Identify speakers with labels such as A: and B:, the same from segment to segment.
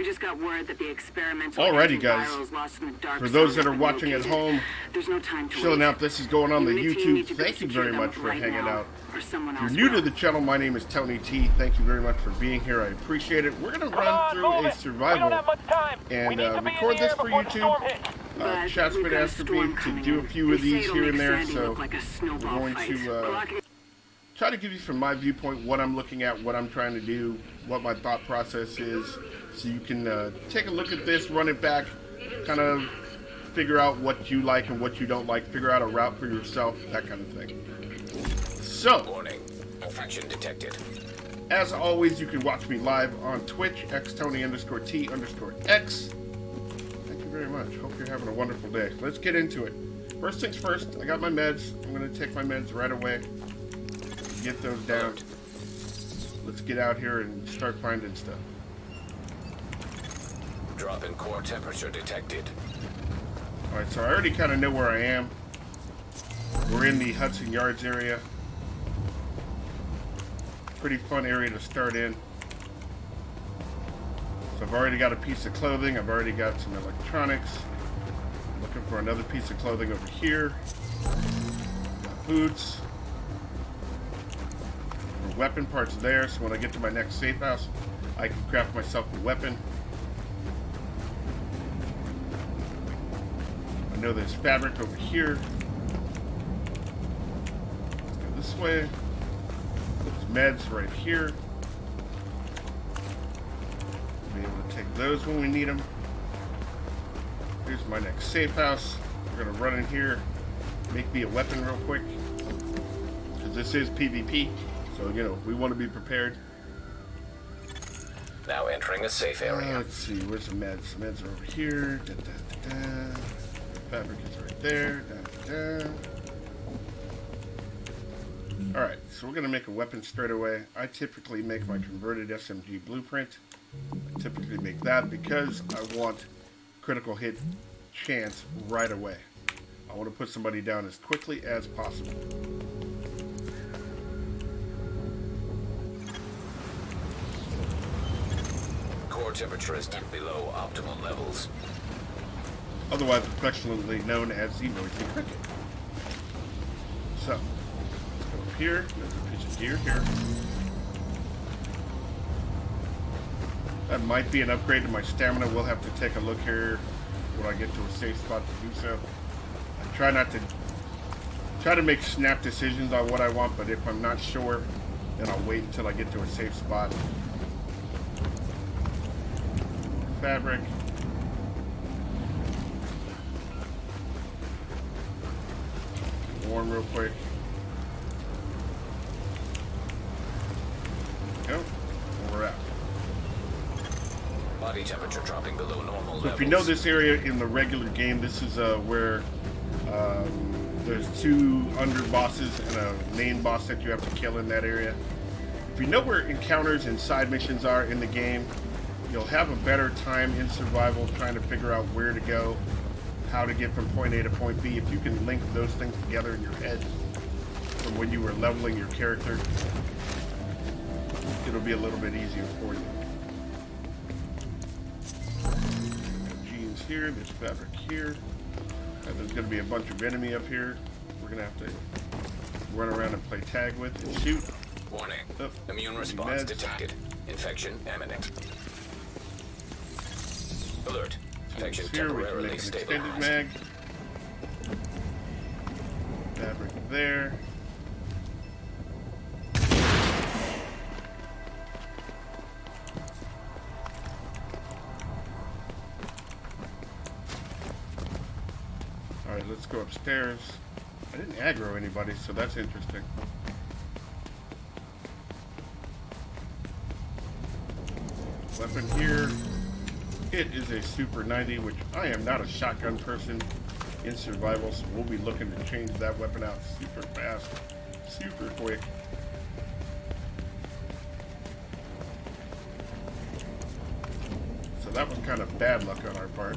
A: We just got word that the experimental
B: Alrighty, guys.
A: lost in the dark
B: For those
A: zone
B: that are
A: has been
B: watching at
A: located.
B: home,
A: There's no time to
B: chilling
A: wait.
B: out, this is going on the
A: You and the team
B: YouTube.
A: need to go
B: Thank you
A: secure
B: very
A: them
B: much for
A: right
B: hanging
A: now,
B: out.
A: or someone
B: If you're
A: else
B: new to
A: will.
B: the channel, my name is Tony T. Thank you very much for being here. I appreciate it. We're going to run through a survival and record this for YouTube. Chat's been asking me to do a few of these here and there, so we're going to try to give you from my viewpoint what I'm looking at, what I'm trying to do, what my thought process is, so you can take a look at this, run it back, kind of figure out what you like and what you don't like, figure out a route for yourself, that kind of thing. So,
C: warning, infection detected.
B: As always, you can watch me live on Twitch, xtony_t_x. Thank you very much. Hope you're having a wonderful day. Let's get into it. First things first, I got my meds. I'm going to take my meds right away. Get those down. Let's get out here and start finding stuff.
C: Drop in core temperature detected.
B: Alright, so I already kind of know where I am. We're in the Hudson Yards area. Pretty fun area to start in. So I've already got a piece of clothing. I've already got some electronics. I'm looking for another piece of clothing over here. Got boots. Weapon parts there, so when I get to my next safe house, I can craft myself a weapon. I know there's fabric over here. Let's go this way. There's meds right here. Be able to take those when we need them. Here's my next safe house. We're gonna run in here, make me a weapon real quick, because this is PvP. So, you know, we want to be prepared.
C: Now entering a safe area.
B: Let's see, where's the meds? The meds are over here. Da, da, da, da. Fabric is right there. Da, da, da. Alright, so we're going to make a weapon straight away. I typically make my converted SMG blueprint. I typically make that because I want critical hit chance right away. I want to put somebody down as quickly as possible.
C: Core temperature is dipped below optimal levels.
B: Otherwise affectionately known as the noisy cricket. So, let's go up here. There's a piece of gear here. That might be an upgrade to my stamina. We'll have to take a look here when I get to a safe spot to do so. I try to make snap decisions on what I want, but if I'm not sure, then I'll wait until I get to a safe spot. Fabric. Warm real quick. There we go. And we're out.
C: Body temperature dropping below normal levels.
B: So if you know this area in the regular game, this is where there's two under bosses and a main boss that you have to kill in that area. If you know where encounters and side missions are in the game, you'll have a better time in survival trying to figure out where to go, how to get from point A to point B. If you can link those things together in your head from when you were leveling your character, it'll be a little bit easier for you. Jeans here, there's fabric here. There's going to be a bunch of enemy up here. We're going to have to run around and play tag with and shoot.
C: Warning.
B: Oh,
C: Immune response detected. Infection imminent. Alert. Infection
B: Here we can
C: temporarily
B: make an extended
C: stabilized.
B: mag. Fabric there. Alright, let's go upstairs. I didn't aggro anybody, so that's interesting. Weapon here. It is a Super 90, which I am not a shotgun person in survival, so we'll be looking to change that weapon out super fast, super quick. So that was kind of bad luck on our part.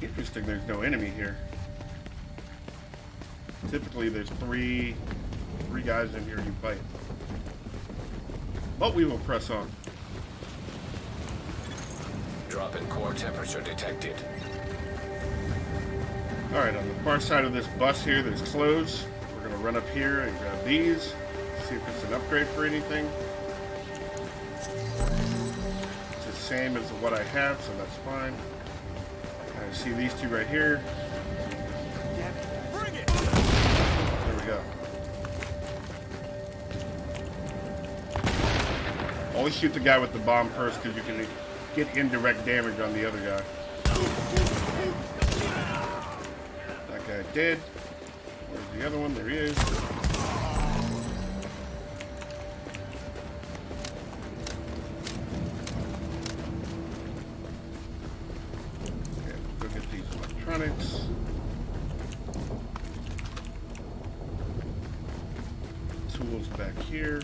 B: Interesting, there's no enemy here. Typically there's three guys in here you fight. But we will press on.
C: Drop in core temperature detected.
B: Alright, on the far side of this bus here, there's clothes. We're going to run up here and grab these. See if it's an upgrade for anything. It's the same as what I have, so that's fine. I see these two right here. There we go. Always shoot the guy with the bomb first because you can get indirect damage on the other guy. That guy dead. Where's the other one? There he is. Okay, go get these electronics. Tools back here.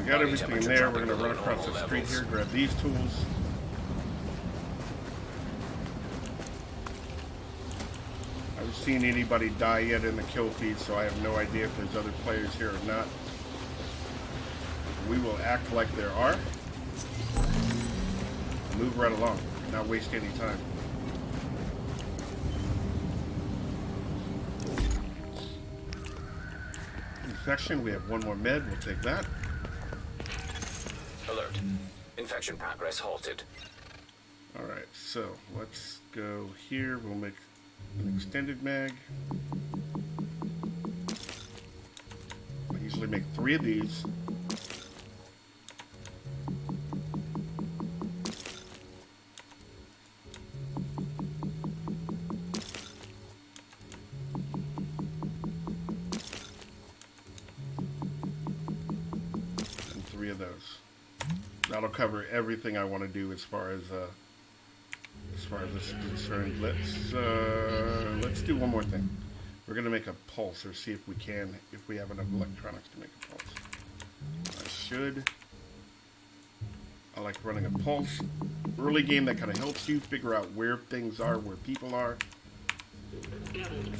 B: Got everything in there. We're going to run across the street here, grab these tools. I haven't seen anybody die yet in the kill feed, so I have no idea if there's other players here or not. We will act like there are. Move right along, not waste any time. Infection, we have one more med, we'll take that.
C: Alert. Infection progress halted.
B: Alright, so let's go here. We'll make an extended mag. I usually make 3 of these. And 3 of those. That'll cover everything I want to do as far as this is concerned. Let's do one more thing. We're gonna make a pulse, or see if we have enough electronics to make a pulse. I should. I like running a pulse. Early game, that kind of helps you figure out where things are, where people are.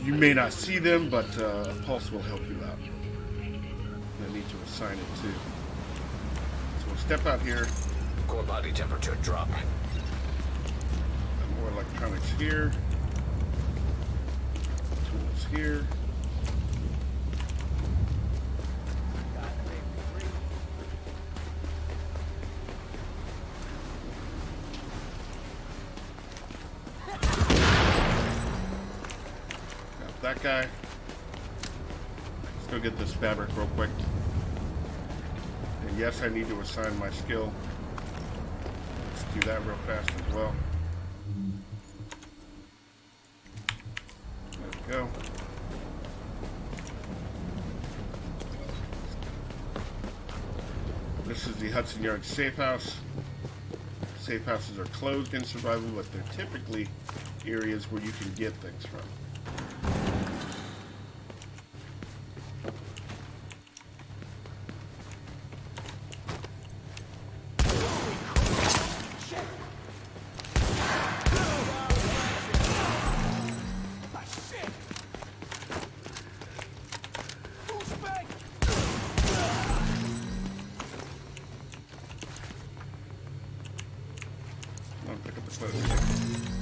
B: You may not see them, but a pulse will help you out. I need to assign it too. Step out here.
C: Core body temperature drop.
B: More electronics here. Tools here. Got that guy. Let's go get this fabric real quick. And yes, I need to assign my skill. Let's do that real fast as well. There we go. This is the Hudson Yards safe house. Safe houses are closed in survival, but they're typically areas where you can get things from.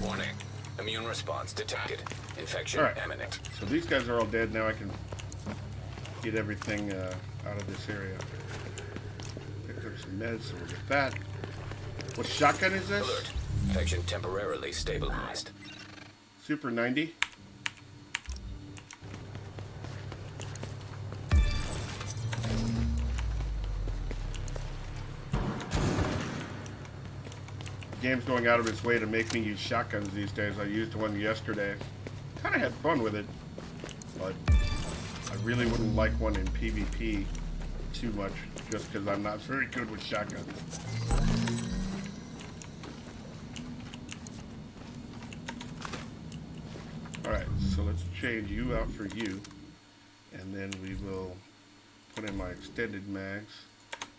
C: Warning. Immune response detected. Infection imminent.
B: So these guys are all dead. Now I can get everything out of this area. Pick up some meds, so we'll get that. What shotgun is this?
C: Alert. Infection temporarily stabilized.
B: Super 90. Game's going out of its way to make me use shotguns these days. I used one yesterday. Kind of had fun with it, but I really wouldn't like one in PvP too much, just because I'm not very good with shotguns. Alright, so let's change you out for you, and then we will put in my extended mags.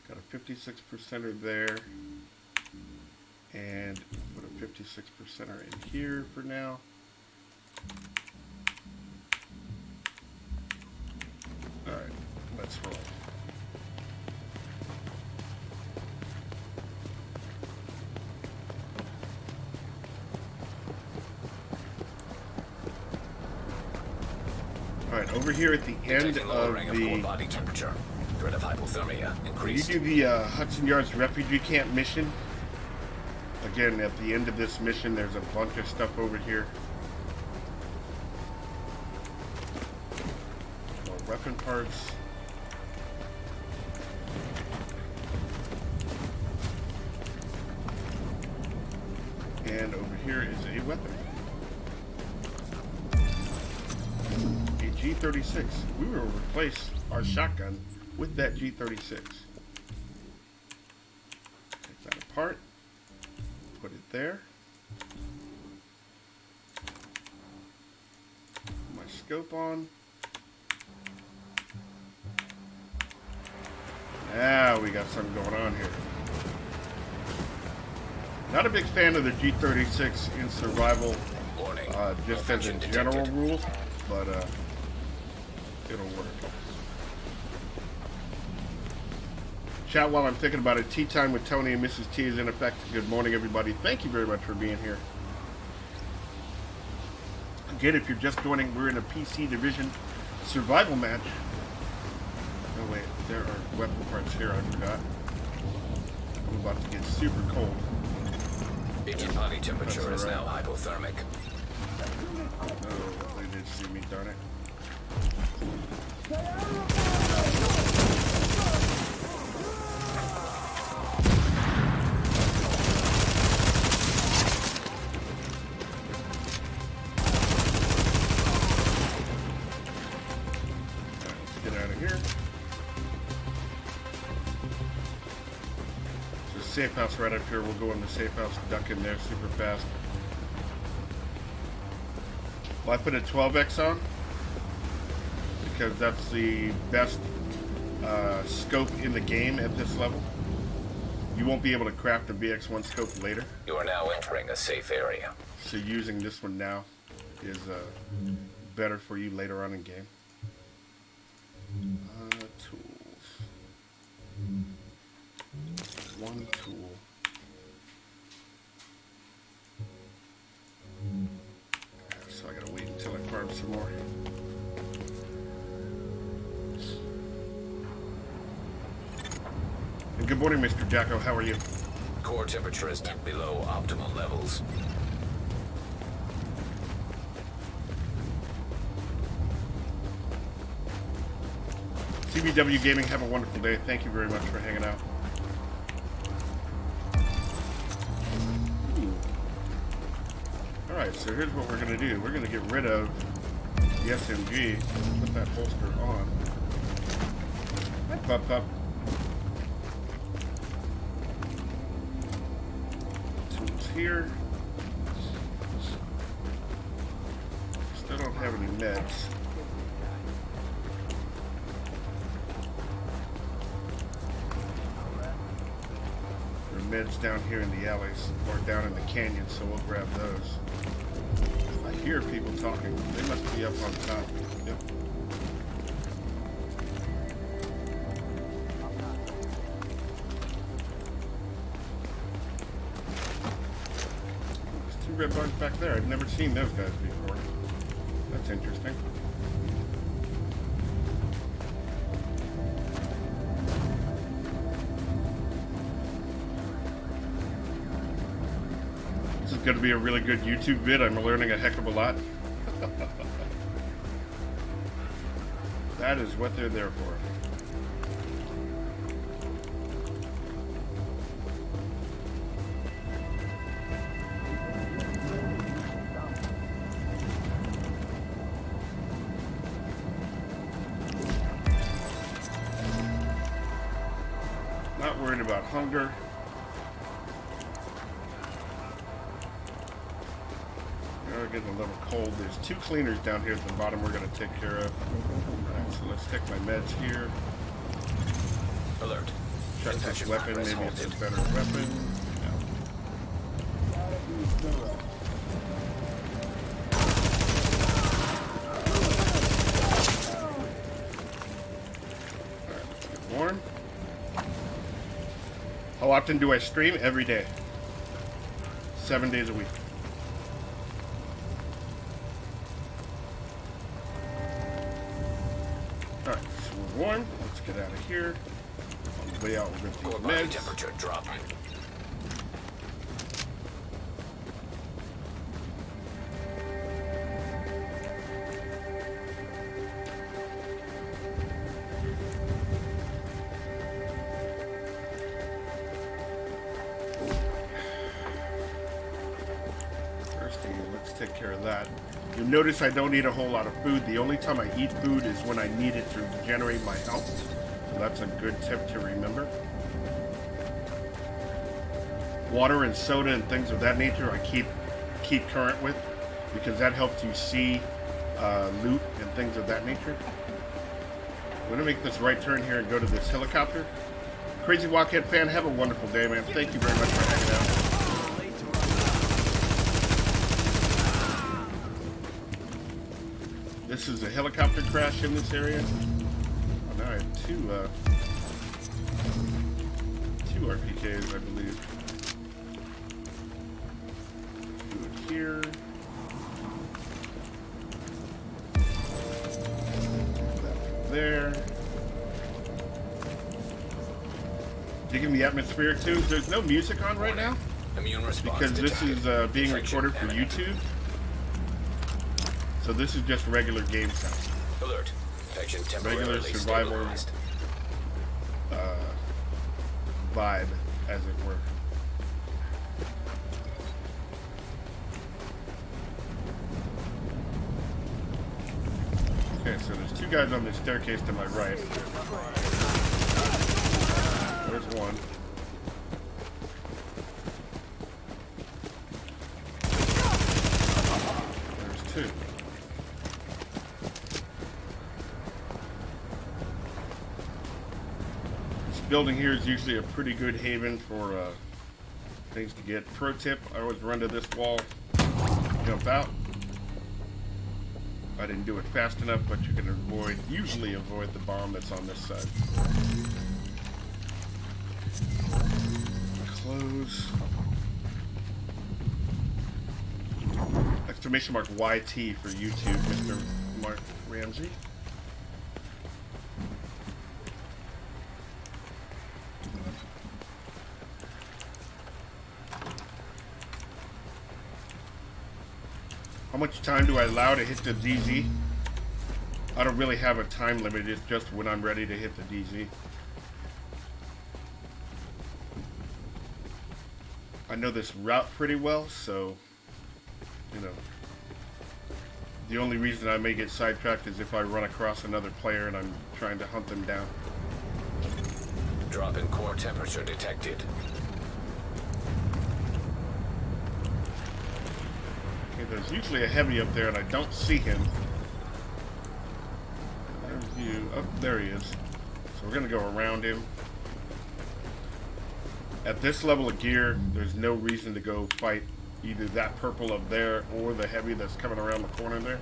B: Got a 56%er there. And put a 56%er in here for now. Alright, let's roll. Alright, over here at the end of the
C: body temperature. Threat of hypothermia
B: you
C: increased.
B: do the Hudson Yards Refugee Camp mission. Again, at the end of this mission, there's a bunch of stuff over here. More weapon parts. And over here is a weapon. A G36. We will replace our shotgun with that G36. Take that apart. Put it there. Put my scope on. Now we got something going on here. Not a big fan of the G36 in survival, just as a general rule, but it'll work. Chat while I'm thinking about it. Tea time with Tony and Mrs. T is in effect. Good morning, everybody. Thank you very much for being here. Again, if you're just joining, we're in a PC Division survival match. Oh wait, there are weapon parts here. I forgot. I'm about to get super cold.
C: Agent body temperature is now hypothermic.
B: Oh, they did see me, darn it. Safe house right up here. We'll go in the safe house, duck in there super fast. Well, I put a 12X on because that's the best scope in the game at this level. You won't be able to craft a VX1 scope later.
C: You are now entering a safe area.
B: So using this one now is better for you later on in game. Tools. One tool. So I gotta wait until I farm some more. And good morning, Mr. Jacko. How are you?
C: Core temperature is dipped below optimal levels.
B: CBW Gaming, have a wonderful day. Thank you very much for hanging out. Alright, so here's what we're going to do. We're going to get rid of the SMG. Put that holster on. Hi, Pup Pup. Tools here. Still don't have any meds. Meds down here in the alleys or down in the canyon, so we'll grab those. I hear people talking. They must be up on top. Yep. There's two red bars back there. I've never seen those guys before. That's interesting. Going to be a really good YouTube vid. I'm learning a heck of a lot. That is what they're there for. Not worried about hunger. We're getting a little cold. There's two cleaners down here at the bottom we're going to take care of. Alright, so let's take my meds here.
C: Alert.
B: Check this weapon. Maybe it's a better weapon. No. Warm. How often do I stream? Every day. 7 days a week. Alright, so we're warm. Let's get out of here. On the way out, we're going to take
C: Body
B: meds.
C: temperature dropping.
B: Let's take care of that. You'll notice I don't eat a whole lot of food. The only time I eat food is when I need it to regenerate my health. So that's a good tip to remember. Water and soda and things of that nature I keep current with, because that helps you see loot and things of that nature. I'm going to make this right turn here and go to this helicopter. Crazy Walkhead fan, have a wonderful day, man. Thank you very much for hanging out. This is a helicopter crash in this area. Oh, now I have two RPKs, I believe. Do it here. That there. Digging the atmospheric tunes. There's no music on right now
C: Immune response
B: because this is being
C: Infection
B: recorded for
C: imminent.
B: YouTube. So this is just regular game sound.
C: Alert. Infection
B: Regular
C: temporarily
B: survival
C: stabilized.
B: vibe, as it were. Okay, so there's two guys on the staircase to my right. There's one. There's two. This building here is usually a pretty good haven for things to get. Pro tip, I always run to this wall, jump out. I didn't do it fast enough, but you can usually avoid the bomb that's on this side. Close. Exclamation mark YT for YouTube, Mr. Mark Ramsey. How much time do I allow to hit the DZ? I don't really have a time limit, it's just when I'm ready to hit the DZ. I know this route pretty well, so, you know, the only reason I may get sidetracked is if I run across another player and I'm trying to hunt them down.
C: Drop in core temperature detected.
B: Okay, there's usually a heavy up there and I don't see him. There's you. Oh, there he is. So we're gonna go around him. At this level of gear, there's no reason to go fight either that purple up there or the heavy that's coming around the corner there.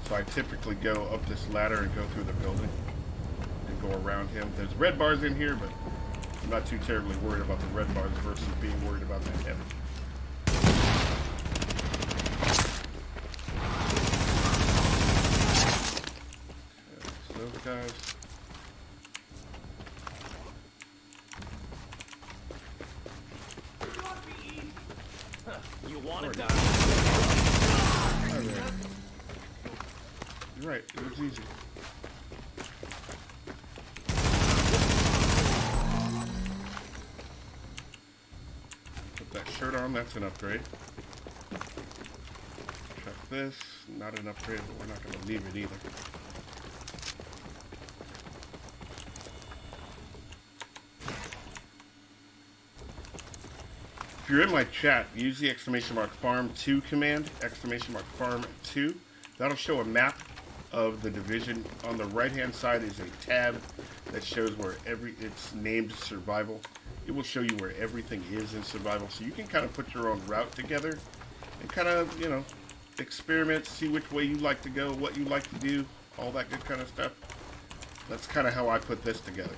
B: So I typically go up this ladder and go through the building and go around him. There's red bars in here, but I'm not too terribly worried about the red bars versus being worried about that heavy. Okay, so those guys.
D: You want to die?
B: Alright. You're right, it was easy. Put that shirt on, that's an upgrade. Check this, not an upgrade, but we're not going to leave it either. If you're in my chat, use the exclamation mark farm2 command, exclamation mark farm2. That'll show a map of the division. On the right hand side is a tab that shows where it's named survival. It will show you where everything is in survival, so you can kind of put your own route together and kind of, you know, experiment, see which way you like to go, what you like to do, all that good kind of stuff. That's kind of how I put this together.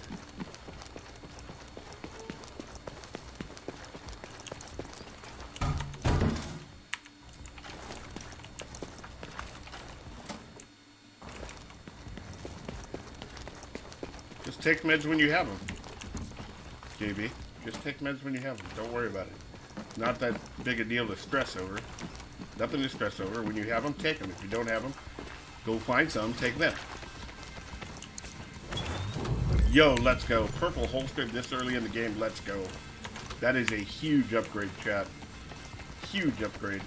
B: Just take meds when you have them, JB. Just take meds when you have them. Don't worry about it. Not that big a deal to stress over. Nothing to stress over. When you have them, take them. If you don't have them, go find some, take them. Yo, let's go. Purple holster this early in the game. Let's go. That is a huge upgrade, chat. Huge upgrade.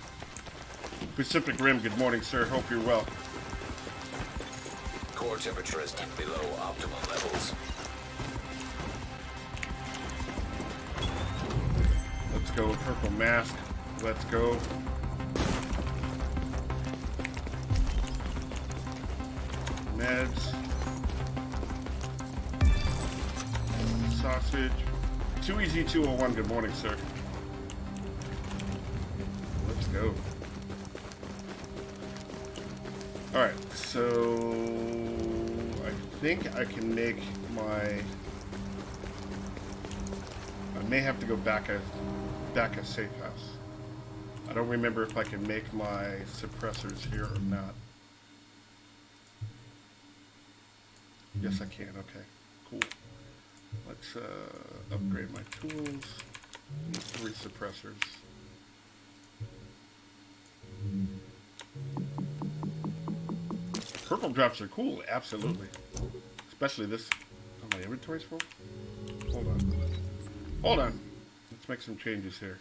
B: Pacific Rim, good morning, sir. Hope you're well.
C: Core temperature is dipped below optimal levels.
B: Let's go. Purple mask. Let's go. Meds. Sausage. Too Easy 201, good morning, sir. Let's go. Alright, so I think I can make my... I may have to go back a safe house. I don't remember if I can make my suppressors here or not. Yes, I can. Okay, cool. Let's upgrade my tools. Need 3 suppressors. Purple drops are cool, absolutely. Especially this. Oh, my inventory's full? Hold on. Hold on. Let's make some changes here.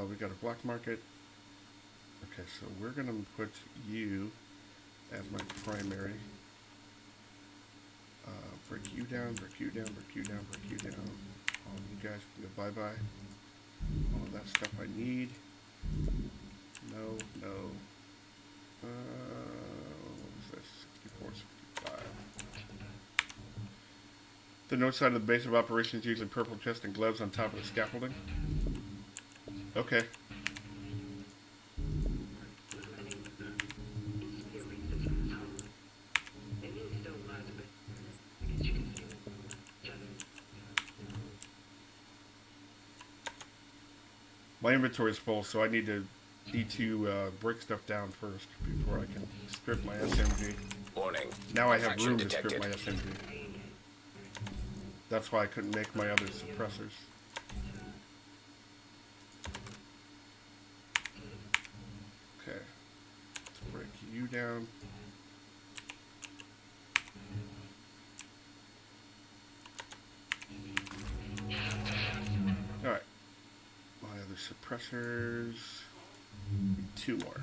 B: We got a black market. Okay, so we're gonna put you as my primary. Break you down, break you down, break you down, break you down. All of you guys can go bye-bye. All of that stuff I need. No, no. What was this? 64, 65. The north side of the base of operations using purple chest and gloves on top of the scaffolding. Okay. My inventory is full, so I need to break stuff down first before I can strip my SMG.
C: Warning.
B: Now I have
C: Infection
B: room to
C: detected.
B: strip my SMG. That's why I couldn't make my other suppressors. Okay. Let's break you down. Alright. My other suppressors. 2 more.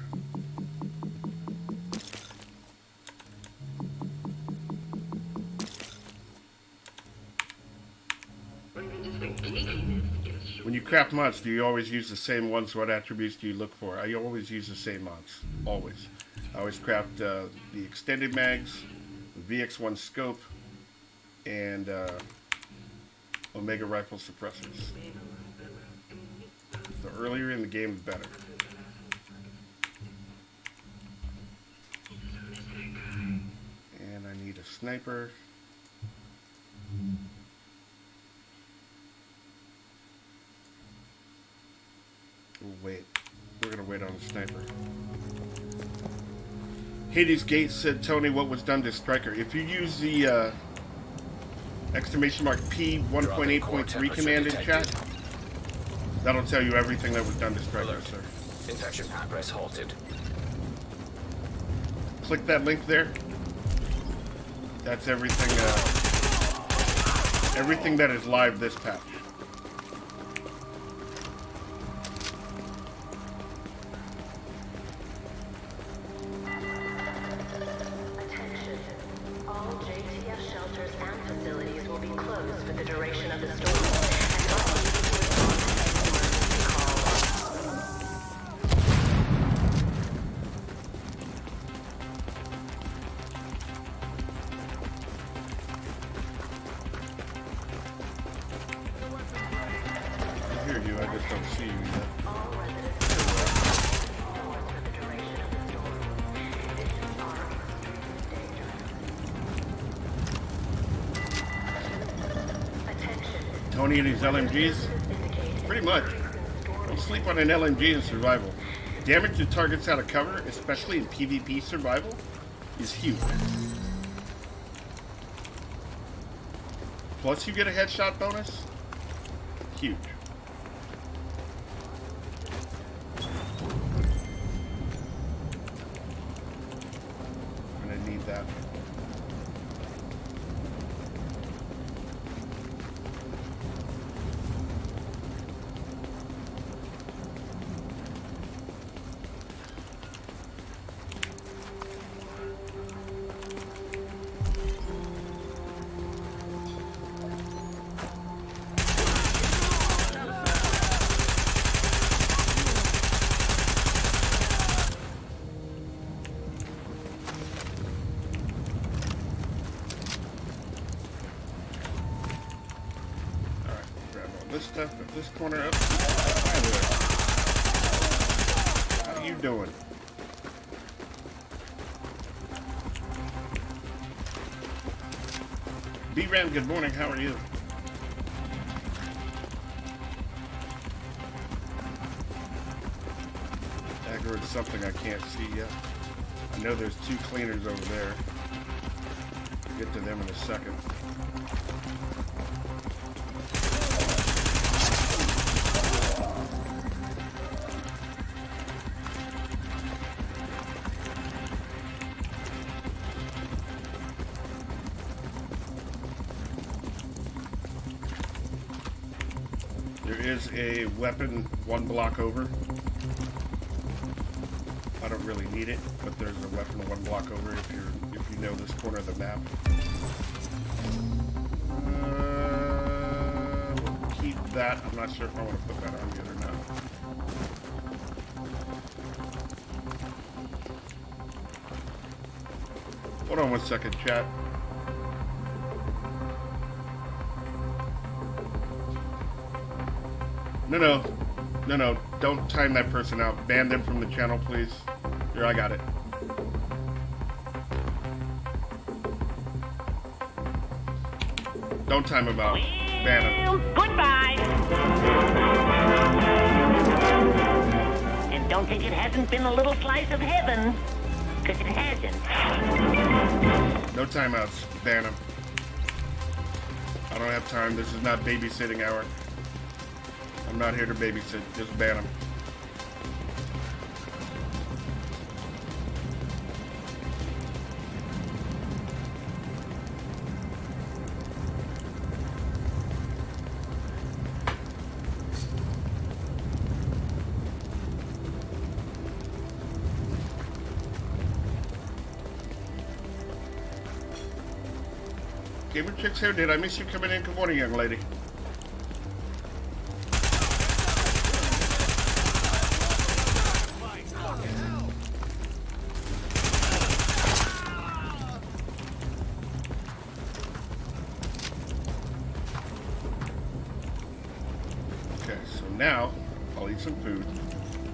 B: When you craft mods, do you always use the same ones? What attributes do you look for? I always use the same mods. Always. I always craft the extended mags, the VX1 scope, and Omega rifle suppressors. The earlier in the game, the better. And I need a sniper. We'll wait. We're gonna wait on the sniper. Hades Gates said, Tony, what was done to Striker? If you use the exclamation mark P 1.8.3 command in chat, that'll tell you everything that was done to Striker,
C: Alert.
B: sir.
C: Infection progress halted.
B: Click that link there. That's everything. Everything that is live this patch.
E: Attention. All JTF shelters and facilities will be closed for the duration of the storm. And all needed to respond to call.
B: hear you, I just don't see you yet.
E: All residents indoors for the duration of the storm. Conditions are dangerous. Attention.
B: Tony and his LMGs?
E: Indicate
B: Pretty much. Don't sleep on an LMG in survival. Damage to targets out of cover, especially in PvP survival, is huge. Plus you get a headshot bonus. Huge. I'm gonna need that. This stuff, if this corner up. How you doing? B-Ram, good morning, how are you? Dagger is something I can't see yet. I know there's two cleaners over there. We'll get to them in a second. There is a weapon one block over. I don't really need it, but there's a weapon one block over if you know this corner of the map. We'll keep that. I'm not sure if I want to put that on yet or not. Hold on one second, chat. No, don't time that person out. Ban them from the channel, please. Here, I got it. Don't time him out. Ban him.
F: Goodbye. And don't think it hasn't been a little slice of heaven, because it hasn't.
B: No timeouts. Ban him. I don't have time. This is not babysitting hour. I'm not here to babysit. Just ban them. Gamer Chicks here. Did I miss you coming in? Good morning, young lady. Now, I'll eat some food.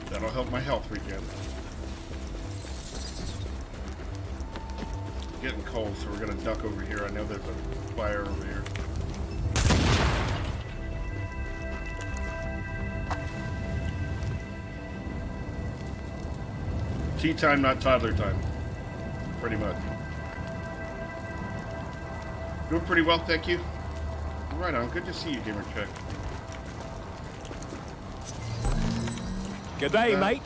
B: That'll help my health regen. It's getting cold, so we're gonna duck over here. I know there's a fire over here. Tea time, not toddler time. Pretty much. Doing pretty well, thank you. Right on, good to see you, Gamer Check.
G: Good day, mate.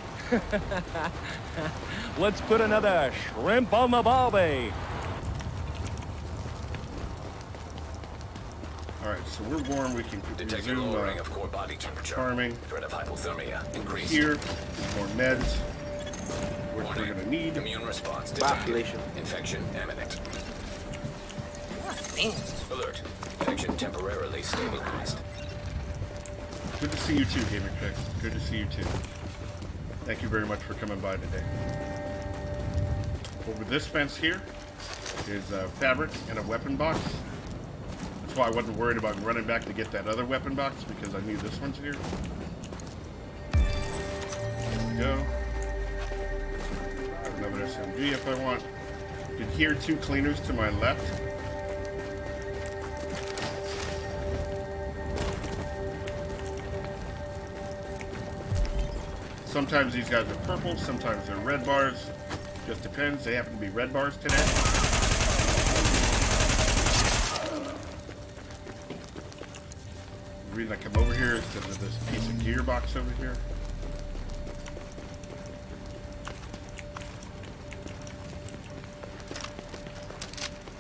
G: Let's put another shrimp on the barbie.
B: Alright, so we're warm. We can
C: Detecting
B: resume
C: lowering of core body temperature.
B: farming.
C: Threat of hypothermia increased.
B: Here, more meds, which we're
C: Warning.
B: going to need.
C: Immune response detected.
H: Population.
C: Infection imminent. Alert. Infection temporarily stabilized.
B: Good to see you too, Gamer Check. Good to see you too. Thank you very much for coming by today. Over this fence here is fabric and a weapon box. This why I wasn't worried about running back to get that other weapon box, because I knew this one's here. There we go. Another SMG if I want. You can hear 2 cleaners to my left. Sometimes these guys are purple, sometimes they're red bars. Just depends. They happen to be red bars today. The reason I come over here is because of this piece of gearbox over here.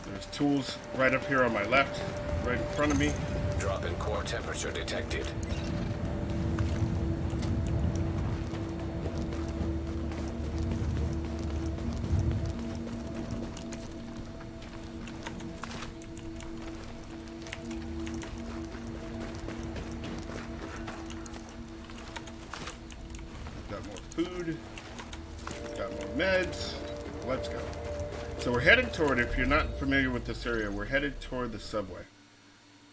B: There's tools right up here on my left, right in front of me.
C: Drop in core temperature detected.
B: Got more food. Got more meds. Let's go. So we're headed toward, if you're not familiar with this area, we're headed toward the subway.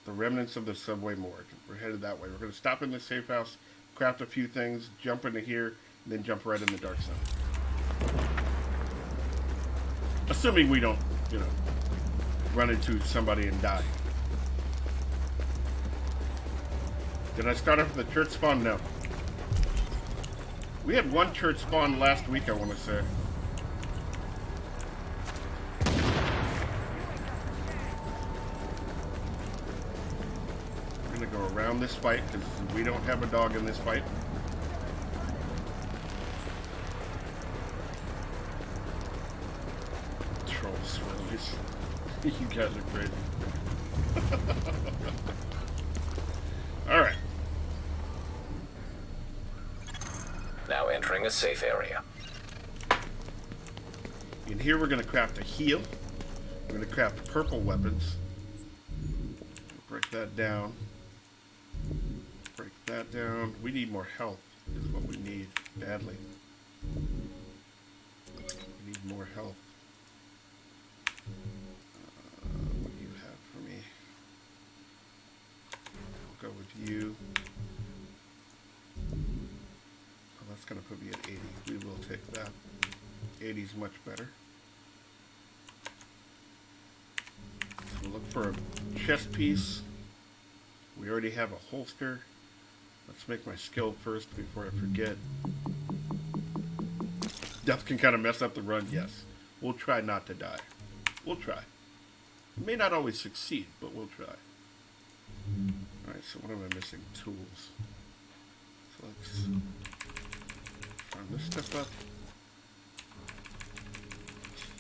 B: The remnants of the subway morgue. We're headed that way. We're going to stop in the safe house, craft a few things, jump into here, and then jump right in the dark zone. Assuming we don't, you know, run into somebody and die. Did I start off with the church spawn? No. We had 1 church spawn last week, I want to say. We're going to go around this fight because we don't have a dog in this fight. Troll swirlies. You guys are crazy. Alright.
C: Now entering a safe area.
B: In here we're going to craft a heal. We're going to craft purple weapons. Break that down. Break that down. We need more health is what we need badly. We need more health. What do you have for me? I'll go with you. Oh, that's going to put me at 80. We will take that. 80 is much better. So we'll look for a chest piece. We already have a holster. Let's make my skill first before I forget. Death can kind of mess up the run, yes. We'll try not to die. We'll try. We may not always succeed, but we'll try. Alright, so what am I missing? Tools. So let's farm this stuff up.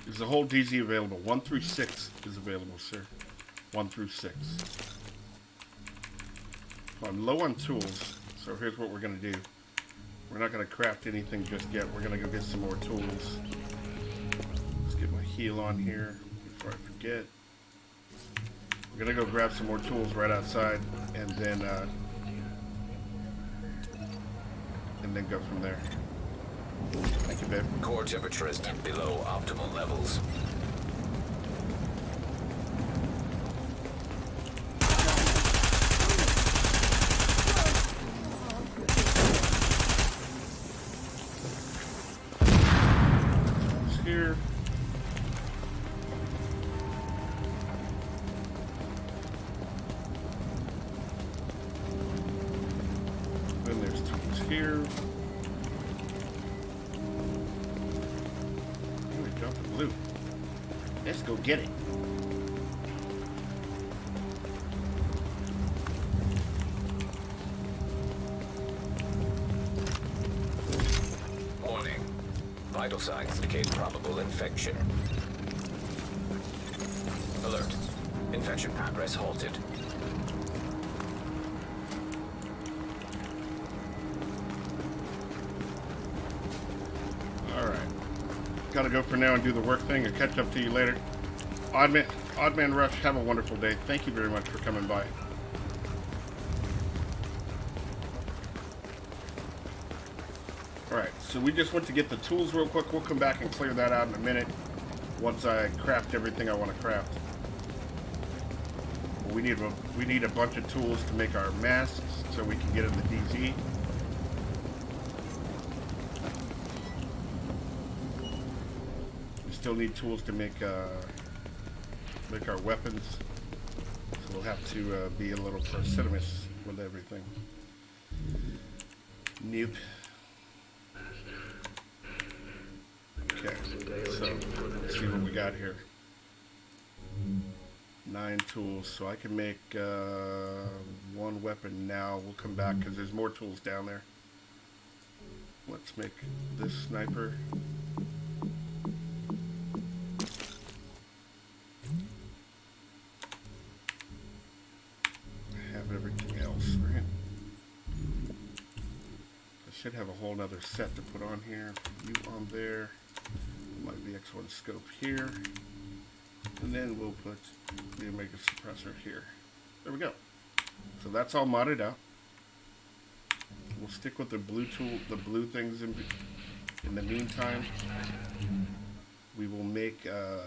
B: Is the whole DZ available? 1 through 6 is available, sir. 1 through 6. Well, I'm low on tools, so here's what we're going to do. We're not going to craft anything just yet. We're going to go get some more tools. Let's get my heal on here before I forget. We're going to go grab some more tools right outside, and then go from there. Thank you, babe.
C: Core temperature is dipped below optimal levels.
B: Here. Then there's tools here. Ooh, it dropped the blue. Let's go get it.
C: Warning. Vital signs indicate probable infection. Alert. Infection progress halted.
B: Alright. Gotta go for now and do the work thing. I'll catch up to you later. Oddman Rush, have a wonderful day. Thank you very much for coming by. Alright, so we just went to get the tools real quick. We'll come back and clear that out in a minute once I craft everything I want to craft. we need a bunch of tools to make our masks so we can get in the DZ. We still need tools to make our weapons. So we'll have to be a little precipitous with everything. Nope. Okay, so let's see what we got here. 9 tools, so I can make 1 weapon now. We'll come back because there's more tools down there. Let's make this sniper. I have everything else, right? I should have a whole nother set to put on here. You on there. My VX1 scope here. And then we'll put the Omega suppressor here. There we go. So that's all modded out. We'll stick with the blue tool, the blue things in the meantime. We will make a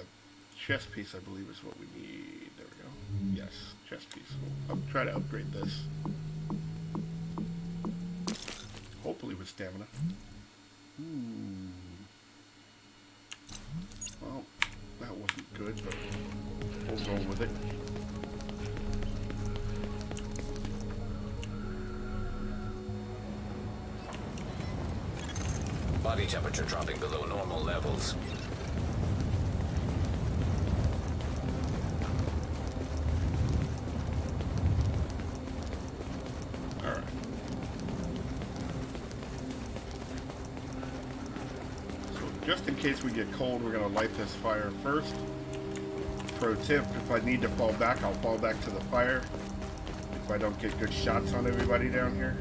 B: chest piece, I believe is what we need. There we go. Yes, chest piece. I'll try to upgrade this. Hopefully with stamina. Well, that wasn't good, but we'll roll with it.
C: Body temperature dropping below normal levels.
B: Alright. So just in case we get cold, we're going to light this fire first. Pro tip, if I need to fall back, I'll fall back to the fire. If I don't get good shots on everybody down here.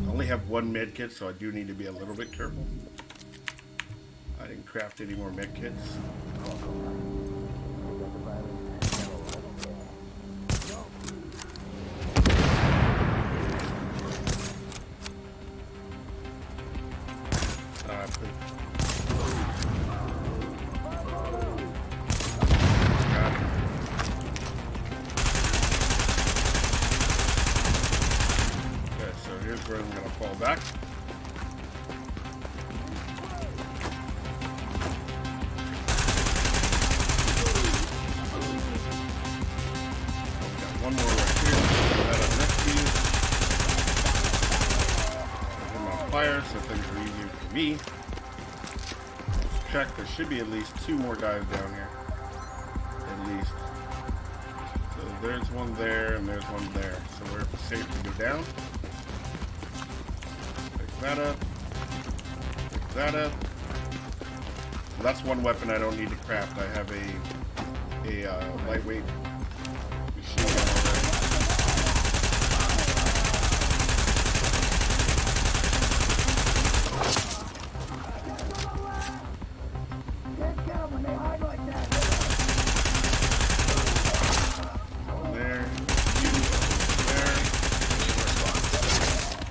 B: I only have 1 med kit, so I do need to be a little bit careful. I didn't craft any more med kits. Where I'm going to fall back. Got 1 more right here. Put that up next to you. Put them on fire so things are easier for me. Let's check. There should be at least 2 more guys down here. At least. So there's 1 there and there's 1 there. So we're safe to go down. That up. Pick that up. So that's 1 weapon I don't need to craft. I have a lightweight machine gun already. There. There.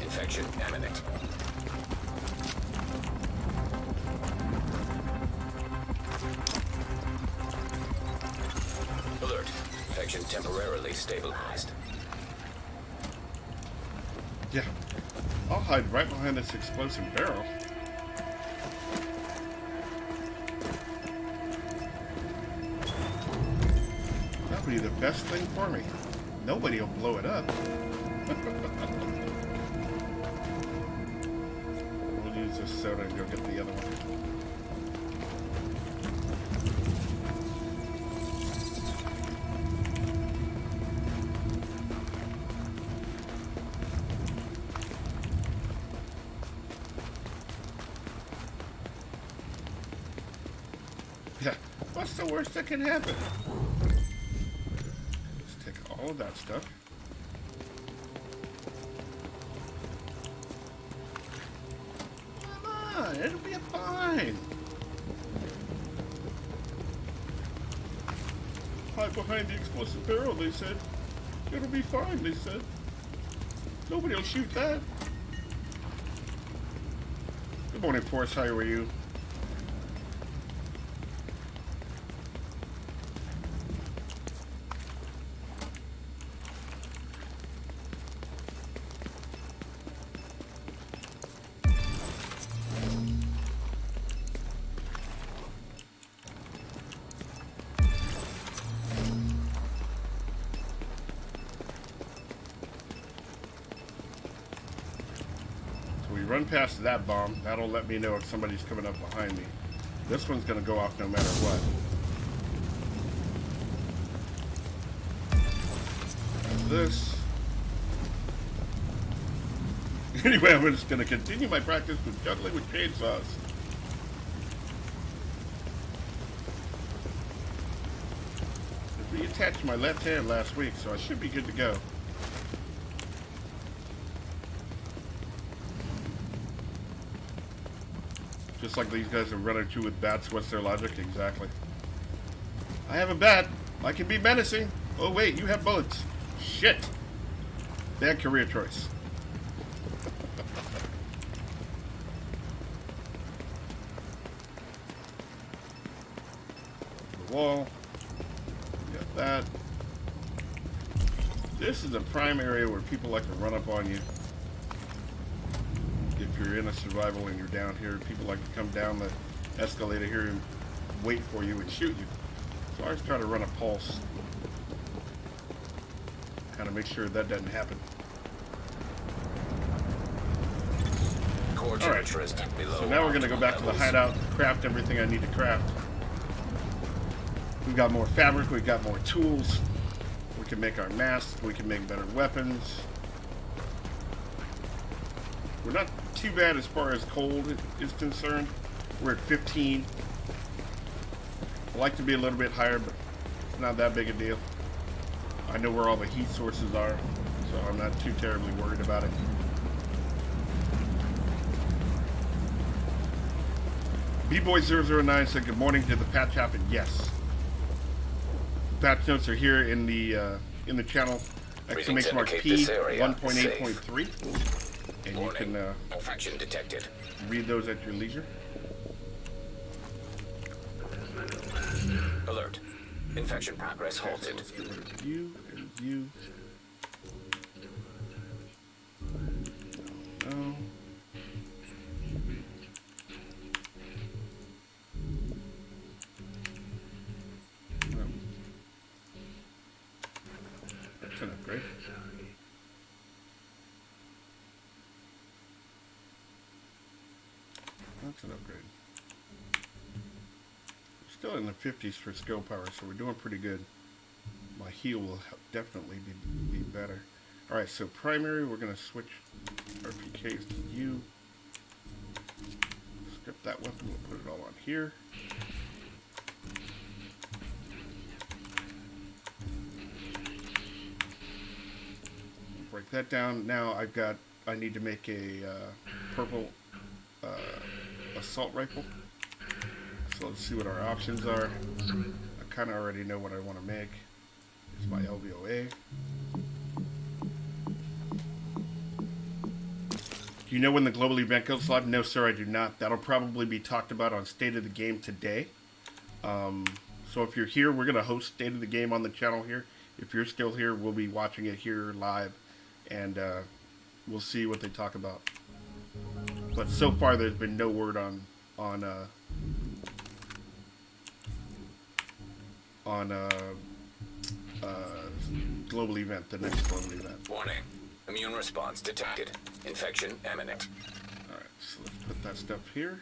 C: Infection imminent. Alert. Infection temporarily stabilized.
B: Yeah. I'll hide right behind this explosive barrel. That would be the best thing for me. Nobody will blow it up. We'll use this soda and go get the other one. Yeah, what's the worst that can happen? Let's take all of that stuff. Come on, it'll be fine. Hide behind the explosive barrel, they said. It'll be fine, they said. Nobody will shoot that. Good morning, Forrest. How are you? run past that bomb, that'll let me know if somebody's coming up behind me. This one's going to go off no matter what. This. Anyway, I'm just going to continue my practice with juggling with chainsaws. We attached my left hand last week, so I should be good to go. Just like these guys are running through with bats. What's their logic? Exactly. I have a bat. I can be menacing. Oh wait, you have bullets. Shit. Bad career choice. The wall. Got that. This is a prime area where people like to run up on you. If you're in a survival and you're down here, people like to come down the escalator here and wait for you and shoot you. So I always try to run a pulse. Kind of make sure that doesn't happen. Alright, so now we're going to go back to the hideout, craft everything I need to craft. We've got more fabric, we've got more tools. We can make our masks, we can make better weapons. We're not too bad as far as cold is concerned. We're at 15. I like to be a little bit higher, but it's not that big a deal. I know where all the heat sources are, so I'm not too terribly worried about it. B-Boy009 said good morning. Did the patch happen? Yes. Patch notes are here in the channel. Exclamation mark P 1.8.3. And you can
C: infection detected.
B: Read those at your leisure.
C: Alert. Infection progress halted.
B: Let's get rid of you and you. No. That's an upgrade. That's an upgrade. We're still in the 50s for skill power, so we're doing pretty good. My heal will definitely be better. Alright, so primary, we're going to switch RPKs to you. Skip that weapon, we'll put it all on here. Break that down. Now I need to make a purple assault rifle. So let's see what our options are. I kind of already know what I want to make. It's my LVOA. Do you know when the global event goes live? No, sir, I do not. That'll probably be talked about on State of the Game today. So if you're here, we're going to host State of the Game on the channel here. If you're still here, we'll be watching it here live, and we'll see what they talk about. But so far, there's been no word on global event, the next global event.
C: Warning. Immune response detected. Infection imminent.
B: Alright, so let's put that stuff here.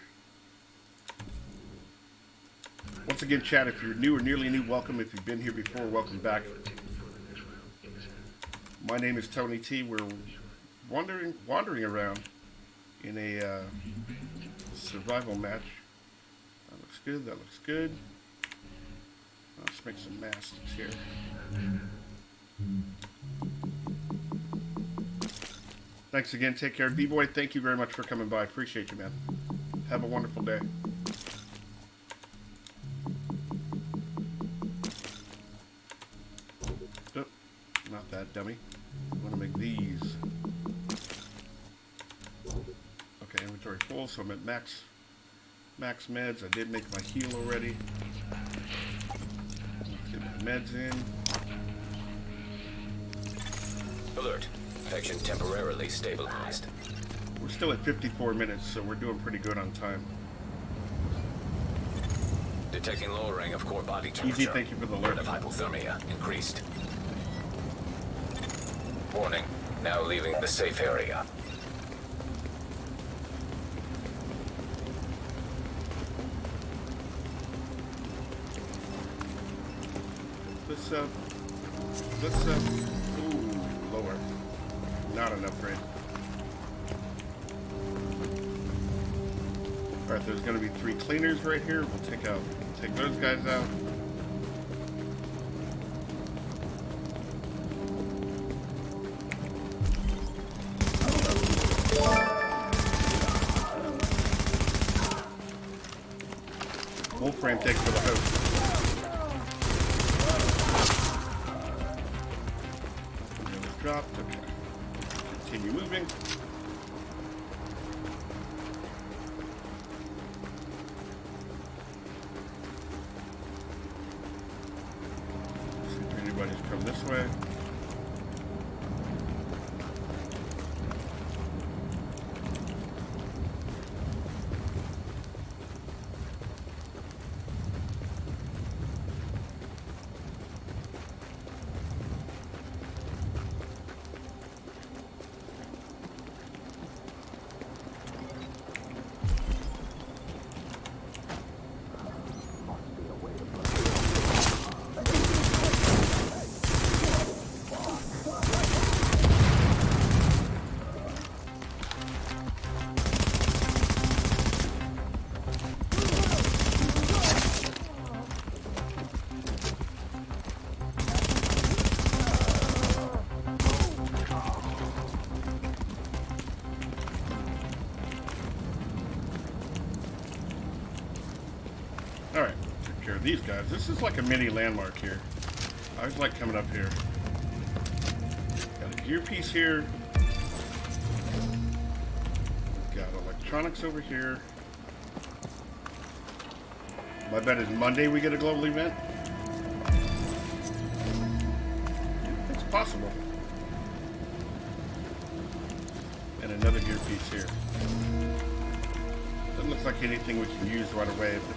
B: Once again, chat, if you're new or nearly new, welcome. If you've been here before, welcome back. My name is Tony T. We're wandering around in a survival match. That looks good, that looks good. Let's make some masks here. Thanks again, take care. B-Boy, thank you very much for coming by. Appreciate you, man. Have a wonderful day. Oh, not that, dummy. I want to make these. Okay, inventory full, so I'm at max meds. I did make my heal already. Let's get my meds in.
C: Alert. Infection temporarily stabilized.
B: We're still at 54 minutes, so we're doing pretty good on time.
C: Detecting lowering of core body temperature.
B: Easy, thank you for the alert.
C: Rate of hypothermia increased. Warning. Now leaving the safe area.
B: ooh, lower. Not an upgrade. Alright, there's gonna be 3 cleaners right here. We'll take those guys out. Wolfram takes for the host. Dropped. Okay. Continue moving. See if anybody's come this way. Alright, take care of these guys. This is like a mini landmark here. I always like coming up here. Got a gear piece here. Got electronics over here. My bet is Monday we get a global event. It's possible. And another gear piece here. Doesn't look like anything we can use right away, but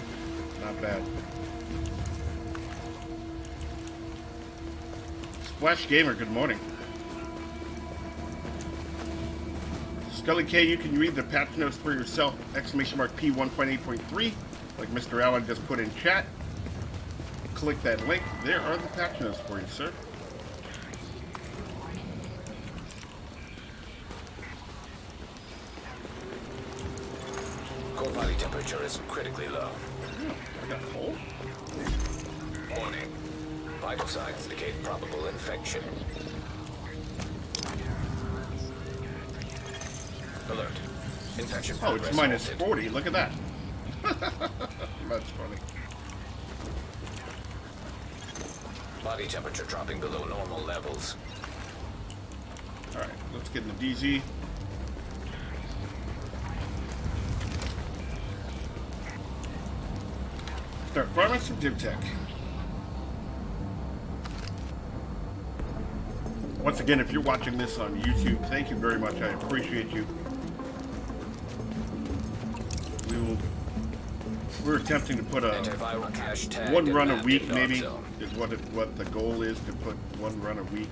B: not bad. Splash Gamer, good morning. Scully K, you can read the patch notes for yourself. Exclamation mark P 1.8.3, like Mr. Allen just put in chat. Click that link. There are the patch notes for you, sir.
C: Core body temperature is critically low.
B: I got cold.
C: Warning. Vital signs indicate probable infection. Alert. Infection
B: Oh, it's
C: progress
B: minus
C: halted.
B: 40. Look at that. That's funny.
C: Body temperature dropping below normal levels.
B: Alright, let's get in the DZ. Start farming some div tech. Once again, if you're watching this on YouTube, thank you very much. I appreciate you. We're attempting to put a
C: Antiviral cache tag
B: one
C: and
B: run a
C: mapped
B: week,
C: in
B: maybe,
C: zone.
B: is what the goal is, to put one run a week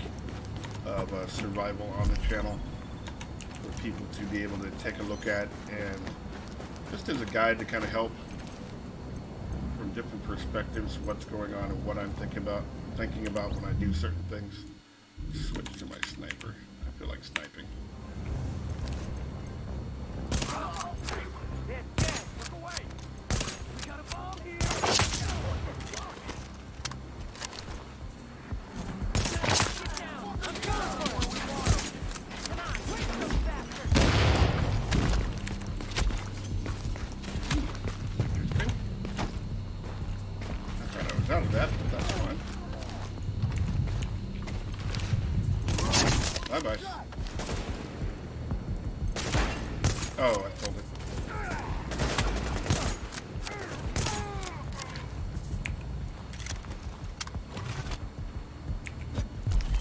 B: of survival on the channel for people to be able to take a look at, and just as a guide to kind of help from different perspectives what's going on and what I'm thinking about when I do certain things. Switch to my sniper. I feel like sniping. Out of that, but that's fine. Bye bye. Oh, I told it.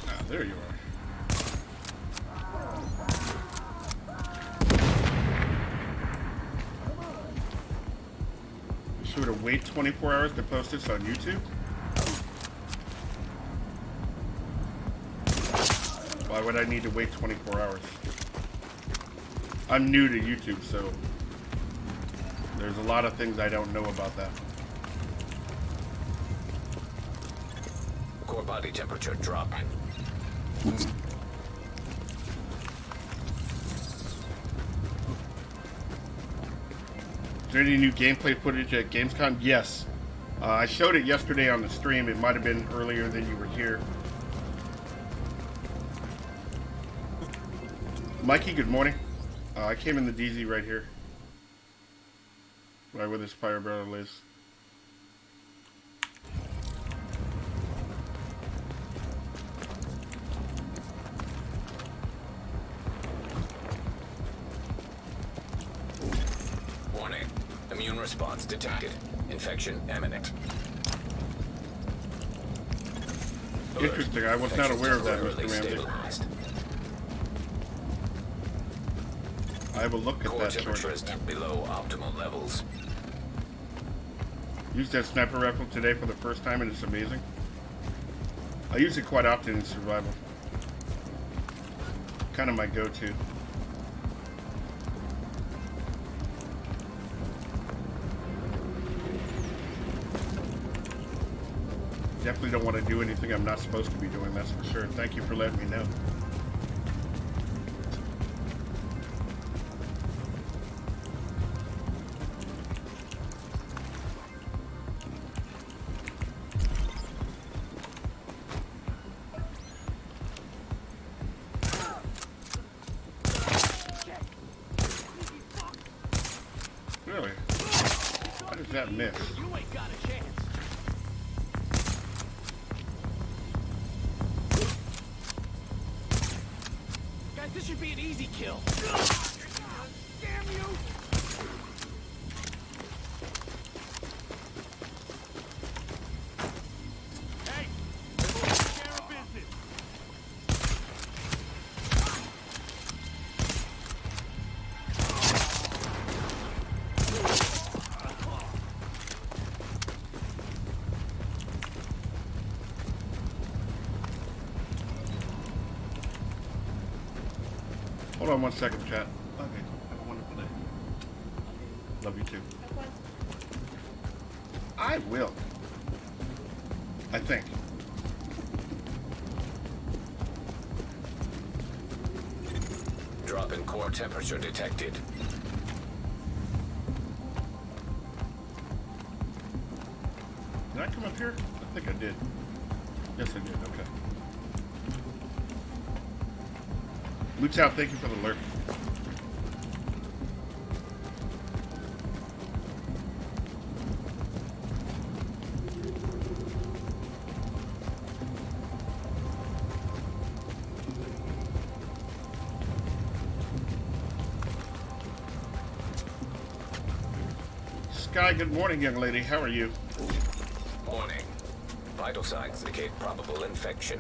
B: Ah, there you are. Be sure to wait 24 hours to post this on YouTube. Why would I need to wait 24 hours? I'm new to YouTube, so there's a lot of things I don't know about that.
C: Core body temperature drop.
B: Is there any new gameplay footage at Gamescom? Yes. I showed it yesterday on the stream. It might have been earlier than you were here. Mikey, good morning. I came in the DZ right here. Right where this fire barrel is.
C: Warning. Immune response detected. Infection imminent.
B: Interesting. I was not aware of that, Mr. Ramsey.
C: Stabilized.
B: I will look at
C: Core
B: that
C: temperature
B: shortly.
C: is below optimal levels.
B: Used that sniper rifle today for the first time and it's amazing. I use it quite often in survival. Kind of my go-to. Definitely don't want to do anything I'm not supposed to be doing, that's for sure. Thank you for letting me know. Really? How does that miss?
D: You ain't got a chance. Guys, this should be an easy kill. Damn you! Hey, let's take care of business.
B: Hold on one second, chat. Okay, have a wonderful day. Love you too. I will. I think.
C: Drop in core temperature detected.
B: Did I come up here? I think I did. Yes, I did. Okay. Lutow, thank you for the lurk. Sky, good morning, young lady. How are you?
C: Warning. Vital signs indicate probable infection.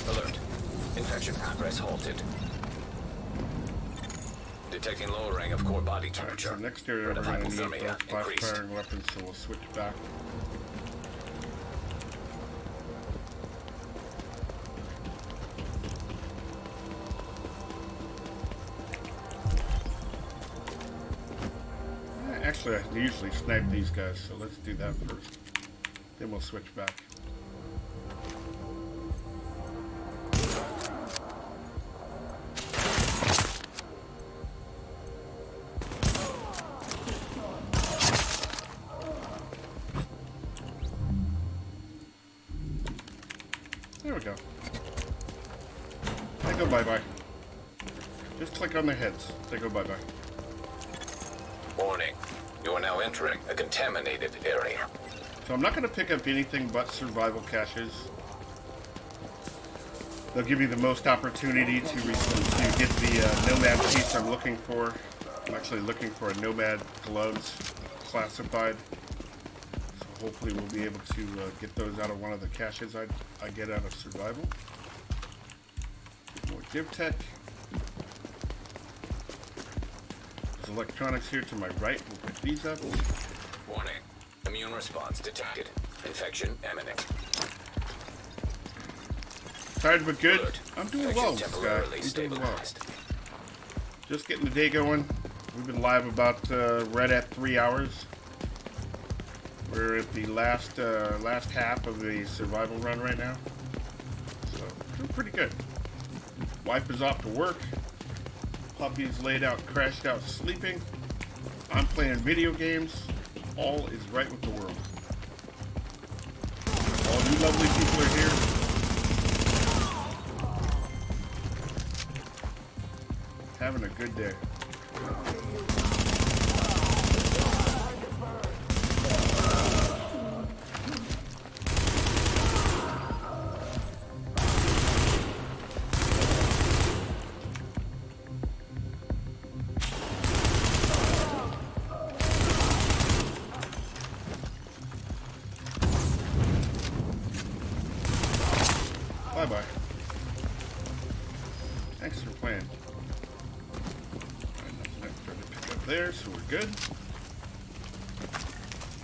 C: Alert. Infection progress halted. Detecting lowering of core body temperature.
B: So next area we're
C: Rate of
B: going to need
C: hypothermia
B: both fast
C: increased.
B: firing weapons, so we'll switch back. Actually, I usually snipe these guys, so let's do that first. Then we'll switch back. There we go. They go bye-bye. Just click on their heads. They go bye-bye.
C: Warning. You are now entering a contaminated area.
B: So I'm not going to pick up anything but survival caches. They'll give you the most opportunity to get the Nomad piece I'm looking for. I'm actually looking for a Nomad gloves classified. So hopefully we'll be able to get those out of one of the caches I get out of survival. More div tech. There's electronics here to my right. We'll pick these up.
C: Warning. Immune response detected. Infection imminent.
B: Tired but good.
C: Alert.
B: I'm doing
C: Infection
B: well, Sky.
C: temporarily
B: I'm doing well.
C: stabilized.
B: Just getting the day going. We've been live about right at 3 hours. We're at the last half of the survival run right now, so doing pretty good. Wife is off to work. Puppy's laid out, crashed out, sleeping. I'm playing video games. All is right with the world. All you lovely people are here. Having a good day. Bye-bye. Thanks for playing. Nothing further to pick up there, so we're good.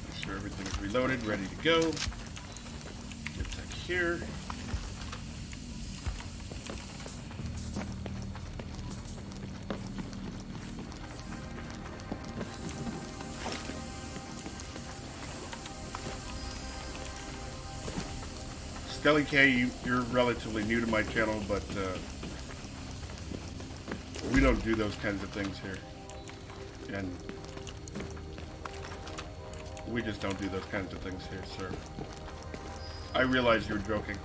B: Make sure everything is reloaded, ready to go. Get back here. Skelly K, you're relatively new to my channel, but we don't do those kinds of things here. And we just don't do those kinds of things here, sir. I realize you're joking.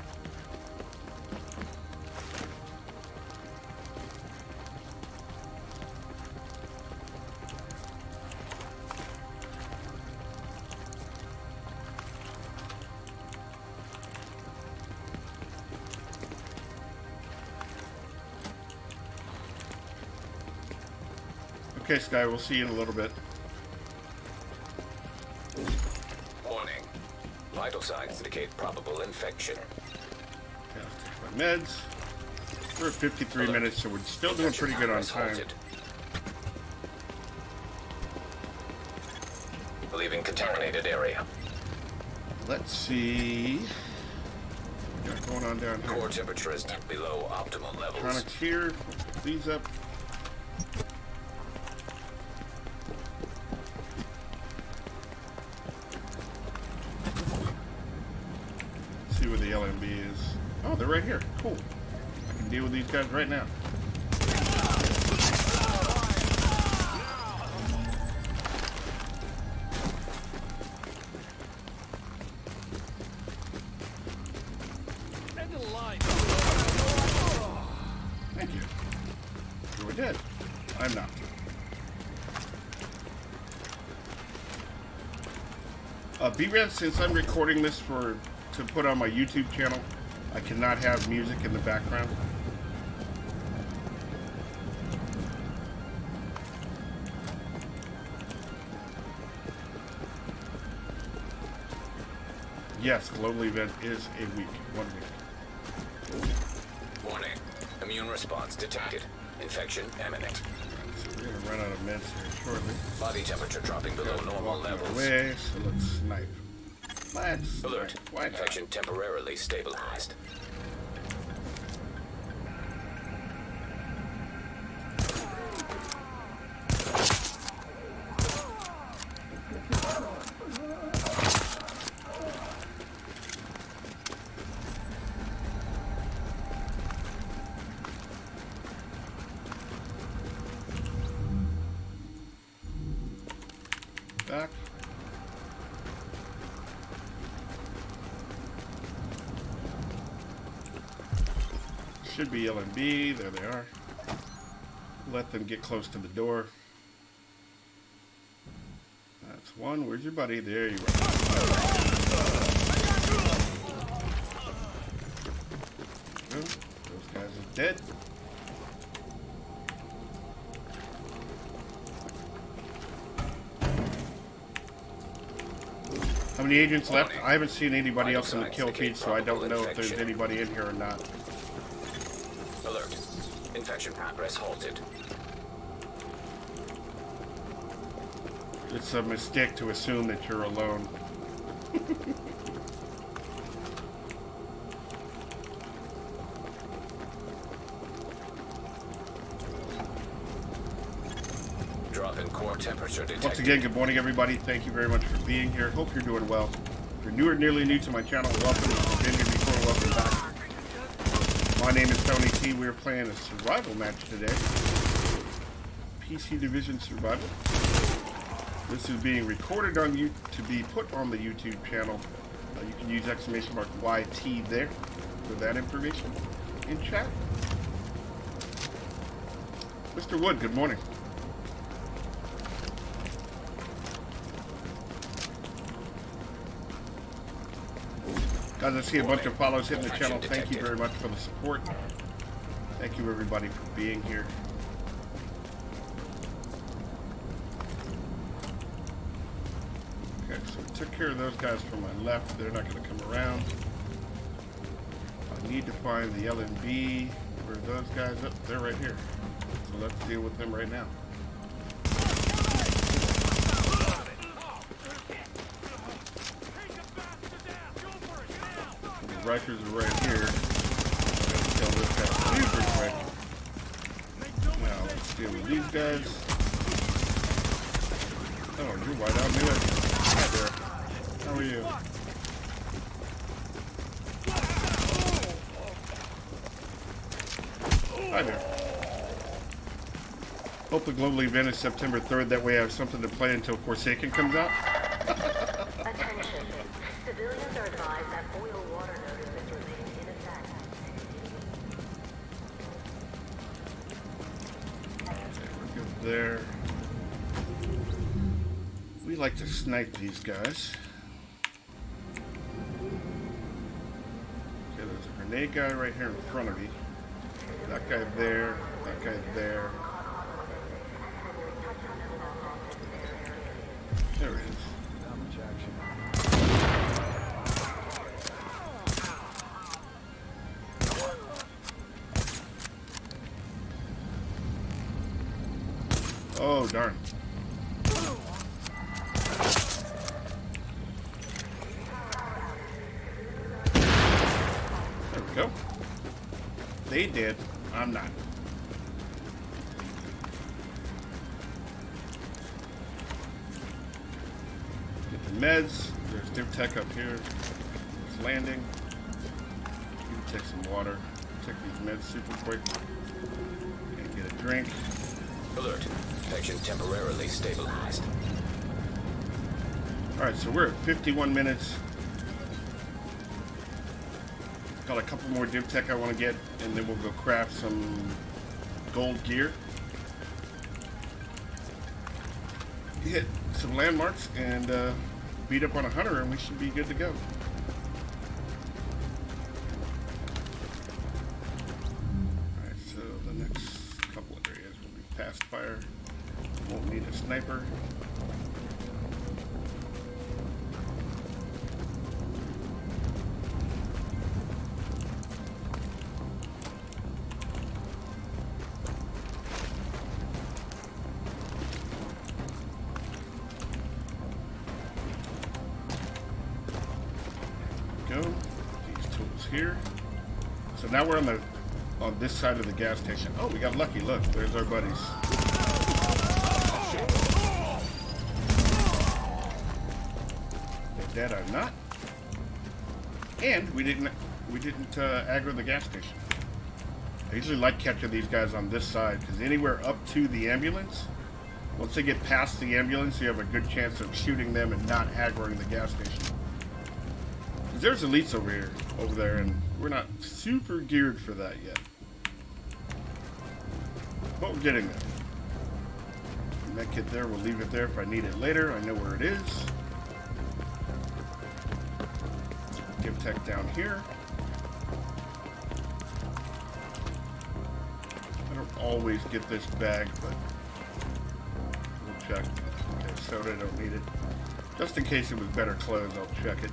B: Okay, Sky, we'll see you in a little bit.
C: Warning. Vital signs indicate probable infection.
B: Okay, I'll take my meds. We're at 53 minutes, so we're still doing pretty good on time.
C: Leaving contaminated area.
B: Let's see. What's going on down here?
C: Core temperature is below optimal levels.
B: Electronics here. These up. See where the LMB is. Oh, they're right here. Cool. I can deal with these guys right now.
D: End of the line.
B: Thank you. You're dead. I'm not. B-Red, since I'm recording this to put on my YouTube channel, I cannot have music in the background. Yes, global event is a week. 1 week.
C: Warning. Immune response detected. Infection imminent.
B: So we're going to run out of meds here shortly.
C: Body temperature dropping below normal levels.
B: Away, so let's snipe. Let's
C: Alert.
B: snipe. Why not?
C: Infection temporarily stabilized.
B: Back. Should be LMB. There they are. Let them get close to the door. That's one. Where's your buddy? There you are. Those guys are dead. How many agents left? I haven't seen anybody else in the kill feed, so I don't know if there's anybody in here or not.
C: Alert. Infection progress halted.
B: It's a mistake to assume that you're alone.
C: drop in core temperature detected.
B: Once again, good morning, everybody. Thank you very much for being here. Hope you're doing well. If you're new or nearly new to my channel, welcome. If you've been here before, welcome back. My name is Tony T. We're playing a survival match today. PC Division Survival. This is being recorded on you to be put on the YouTube channel. You can use !YT there for that information in chat. Mr. Wood, good morning. Guys, I see a bunch of follows hitting the channel. Thank you very much for the support. Thank you, everybody, for being here. Okay, so we took care of those guys from my left. They're not going to come around. I need to find the LNB. Where are those guys? Oh, they're right here. So let's deal with them right now. The Rikers are right here. Gotta kill this guy super quick. Now let's deal with these guys. Oh, you're white out. Knew it. Hi there. How are you? Hi there. Hope the global event is September 3rd. That way I have something to play until Forsaken comes out.
E: Attention. Civilians are advised that oil water notices remain in effect.
B: We're good there. We like to snipe these guys. Okay, there's a grenade guy right here in front of me. That guy there. That guy there. There it is. Oh, darn. There we go. They did. I'm not. Get the meds. There's Div Tech up here. It's landing. You can take some water. Take these meds super quick. And get a drink.
C: Alert. Infection temporarily stabilized.
B: Alright, so we're at 51 minutes. Got a couple more Div Tech I want to get, and then we'll go craft some gold gear. Hit some landmarks and beat up on a hunter, and we should be good to go. Alright, so the next couple of areas will be fast fire. Won't need a sniper. These tools here. So now we're on this side of the gas station. Oh, we got lucky. Look, there's our buddies. They're dead or not. And we didn't aggro the gas station. I usually like catching these guys on this side because anywhere up to the ambulance, once they get past the ambulance, you have a good chance of shooting them and not aggroing the gas station. There's elites over there, and we're not super geared for that yet. But we're getting there. That kit there, we'll leave it there if I need it later. I know where it is. Div Tech down here. I don't always get this bag, but we'll check. Okay, soda, don't need it. Just in case it was better clothes, I'll check it.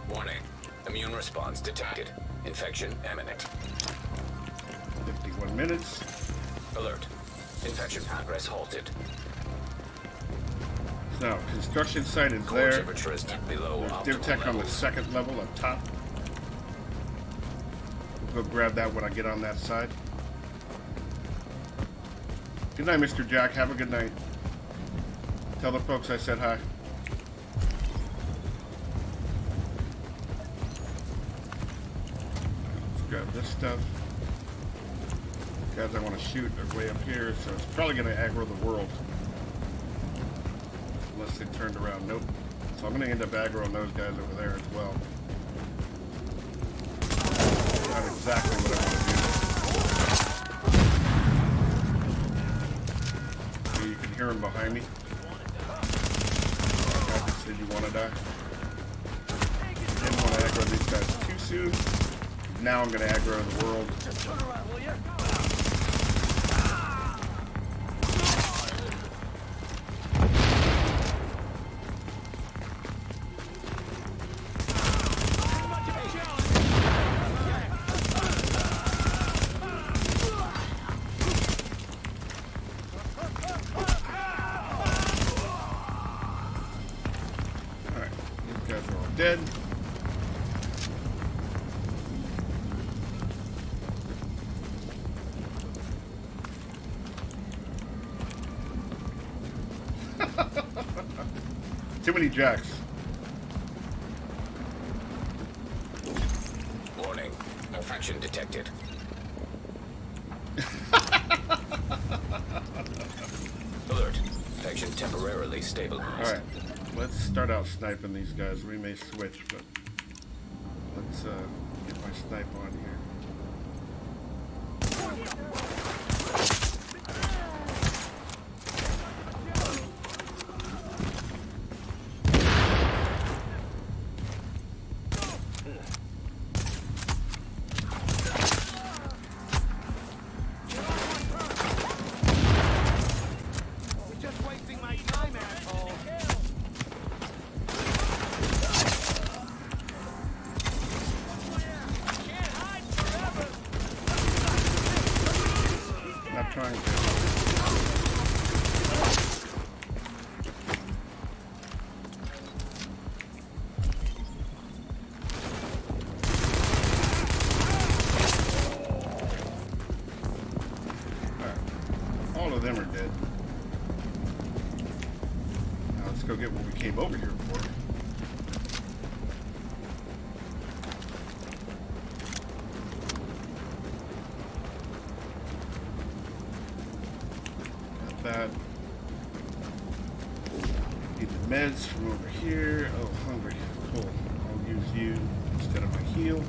C: Warning. Immune response detected. Infection imminent.
B: 51 minutes.
C: Alert. Infection progress halted.
B: Now, construction site is
C: Core
B: there.
C: temperature is below
B: There's Div Tech on the second level up top. We'll go grab that when I get on that side. Good night, Mr. Jack. Have a good night. Tell the folks I said hi. Let's grab this stuff. Guys I want to shoot are way up here, so it's probably going to aggro the world. Unless they turned around. Nope. So I'm going to end up aggroing those guys over there as well. Not exactly what I want to do. So you can hear them behind me. I just said you want to die. Didn't want to aggro these guys too soon. Now I'm going to aggro the world.
D: Just turn around, will you?
B: Dead. Too many jacks.
C: Warning. Infection detected. Alert. Infection temporarily stabilized.
B: Alright. Let's start out sniping these guys. We may switch, but let's get my snipe on here.
D: You're just wasting my time, asshole.
B: Not trying to. All of them are dead. Now let's go get what we came over here for. Got that. Need the meds from over here. Oh, hungry. Cool. I'll use you instead of my heal.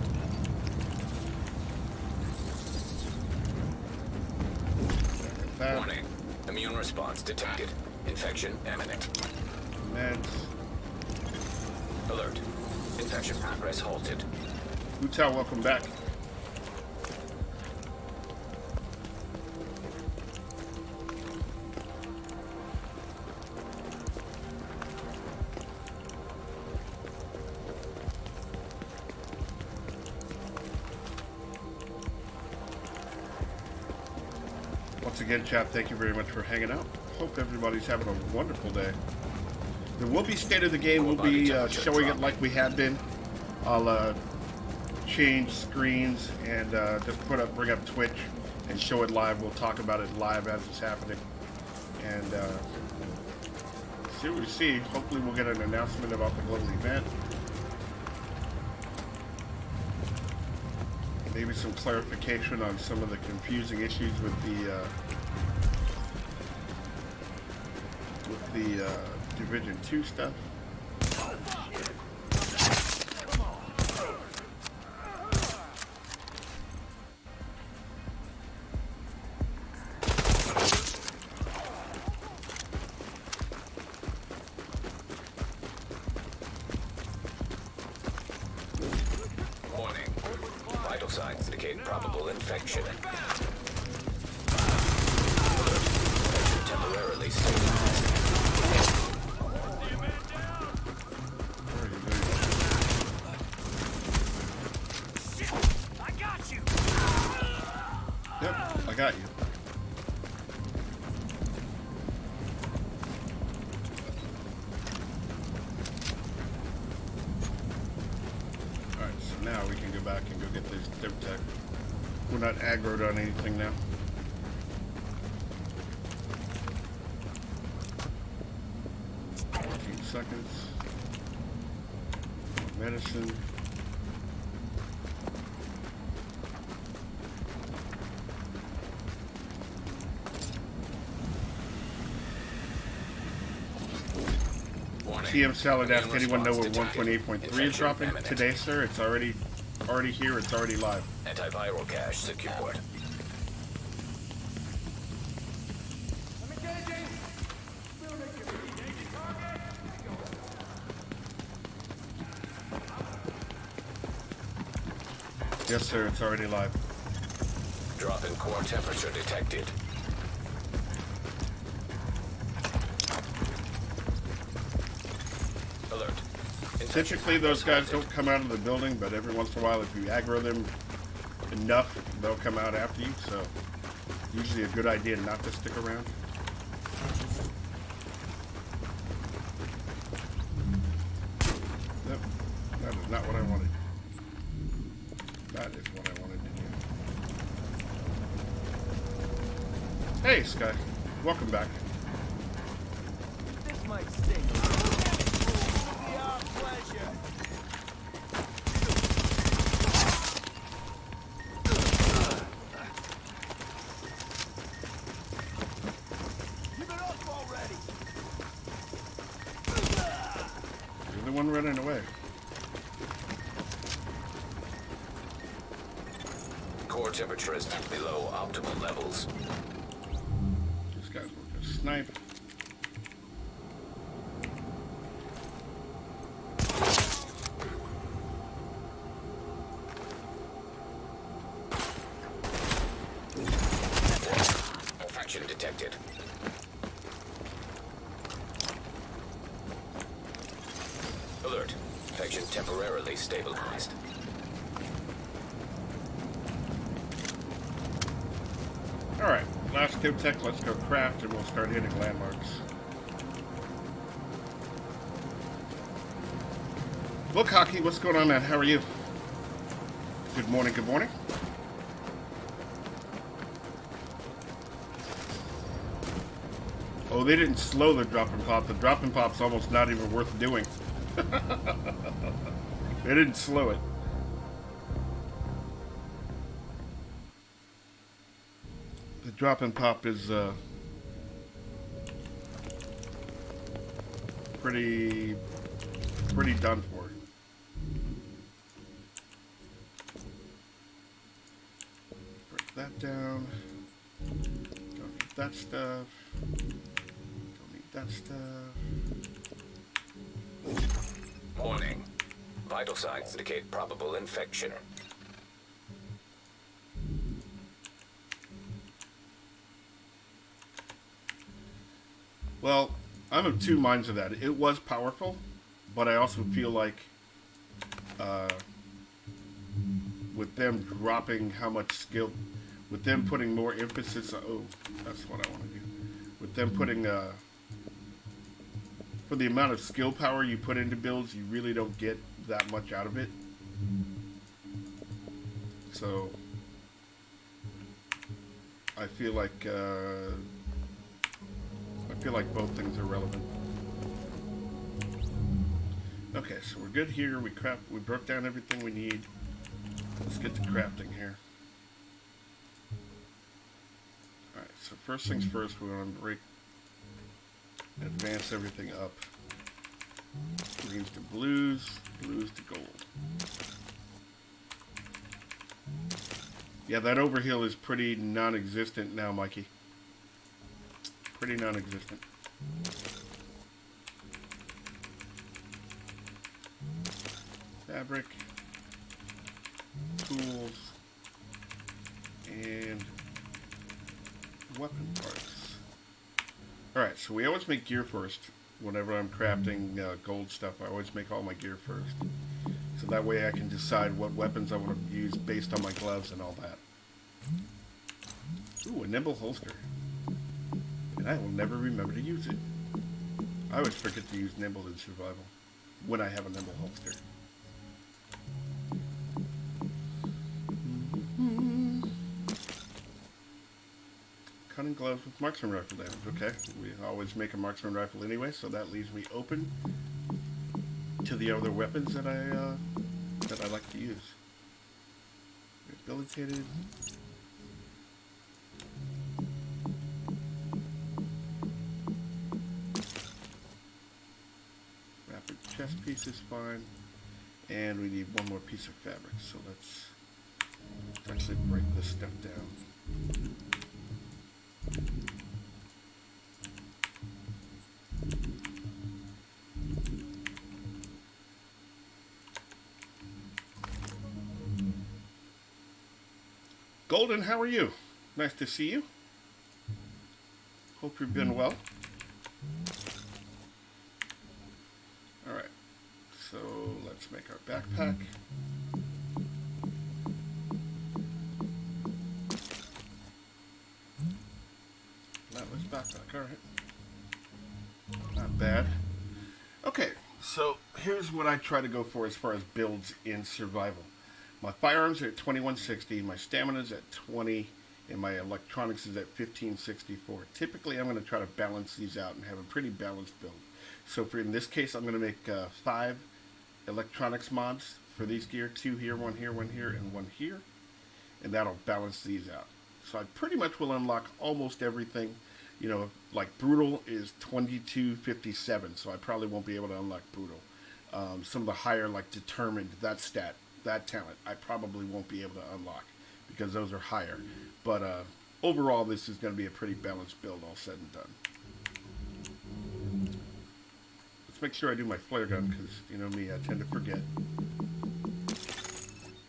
B: Got that.
C: Warning. Immune response detected. Infection imminent.
B: Meds.
C: Alert. Infection progress halted.
B: Utal, welcome back. Once again, chat, thank you very much for hanging out. Hope everybody's having a wonderful day. There will be State of the Game. We'll be showing it like we have been. I'll change screens and just bring up Twitch and show it live. We'll talk about it live as it's happening. And see what we see. Hopefully we'll get an announcement about the global event. Maybe some clarification on some of the confusing issues with the Division 2 stuff.
C: Warning. Vital signs indicate probable infection. Infection temporarily stabilized.
D: I got you.
B: Yep, I got you. Alright, so now we can go back and go get this Div Tech. We're not aggroed on anything now. seconds. Medicine. TM Salad asked, anyone know where 1.8.3 is dropping? Today, sir, it's already here, it's already live.
C: Antiviral cache secured.
B: Yes, sir, it's already live.
C: Drop in core temperature detected. Alert.
B: Typically, those guys don't come out of the building, but every once in a while, if you aggro them enough, they'll come out after you, so usually a good idea not to stick around. Nope, that is not what I wanted. That is what I wanted to do. Hey, Sky. Welcome back.
D: This might sting a little. It'll be our pleasure. Give it up already.
B: You're the one running away.
C: Core temperature is below optimal levels.
B: These guys were just snipe.
C: Infection detected. Alert. Infection temporarily stabilized.
B: Alright, last tip tech, let's go craft and we'll start hitting landmarks. Look, Hockey, what's going on, man? How are you? Good morning, good morning. Oh, they didn't slow the drop and pop. The drop and pop's almost not even worth doing. They didn't slow it. The drop and pop is pretty done for. Break that down. Don't need that stuff. Don't need that stuff.
C: Warning. Vital signs indicate probable infection.
B: Well, I'm of two minds of that. It was powerful, but I also feel like with them dropping how much skill, with them putting more emphasis, oh, that's what I want to do. With them putting, for the amount of skill power you put into builds, you really don't get that much out of it. So, I feel like both things are relevant. Okay, so we're good here. We broke down everything we need. Let's get to crafting here. Alright, so first things first, we're going to advance everything up. Greens to blues, blues to gold. Yeah, that overhill is pretty non-existent now, Mikey. Pretty non-existent. Fabric, tools, and weapon parts. Alright, so we always make gear first. Whenever I'm crafting gold stuff, I always make all my gear first. So that way I can decide what weapons I want to use based on my gloves and all that. Ooh, a nimble holster. And I will never remember to use it. I always forget to use nimble in survival when I have a nimble holster. Cunning And gloves with marksman rifle damage. Okay, we always make a marksman rifle anyway, so that leaves me open to the other weapons that I like to use. Rehabilitated. Rapid chest piece is fine. And we need one more piece of fabric, so let's actually break this stuff down. Golden, how are you? Nice to see you. Hope you've been well. Alright, so let's make our backpack. Atlas backpack, alright. Not bad. Okay, so here's what I try to go for as far as builds in survival. My firearms are at 2160, my stamina is at 20, and my electronics is at 1564. Typically, I'm going to try to balance these out and have a pretty balanced build. So for in this case, I'm going to make 5 electronics mods for these gear, 2 here, 1 here, 1 here, and 1 here. And that'll balance these out. So I pretty much will unlock almost everything. You know, like Brutal is 2257, so I probably won't be able to unlock Brutal. Some of the higher, like Determined, that stat, that talent, I probably won't be able to unlock because those are higher. But overall, this is going to be a pretty balanced build, all said and done. Let's make sure I do my flare gun because, you know me, I tend to forget.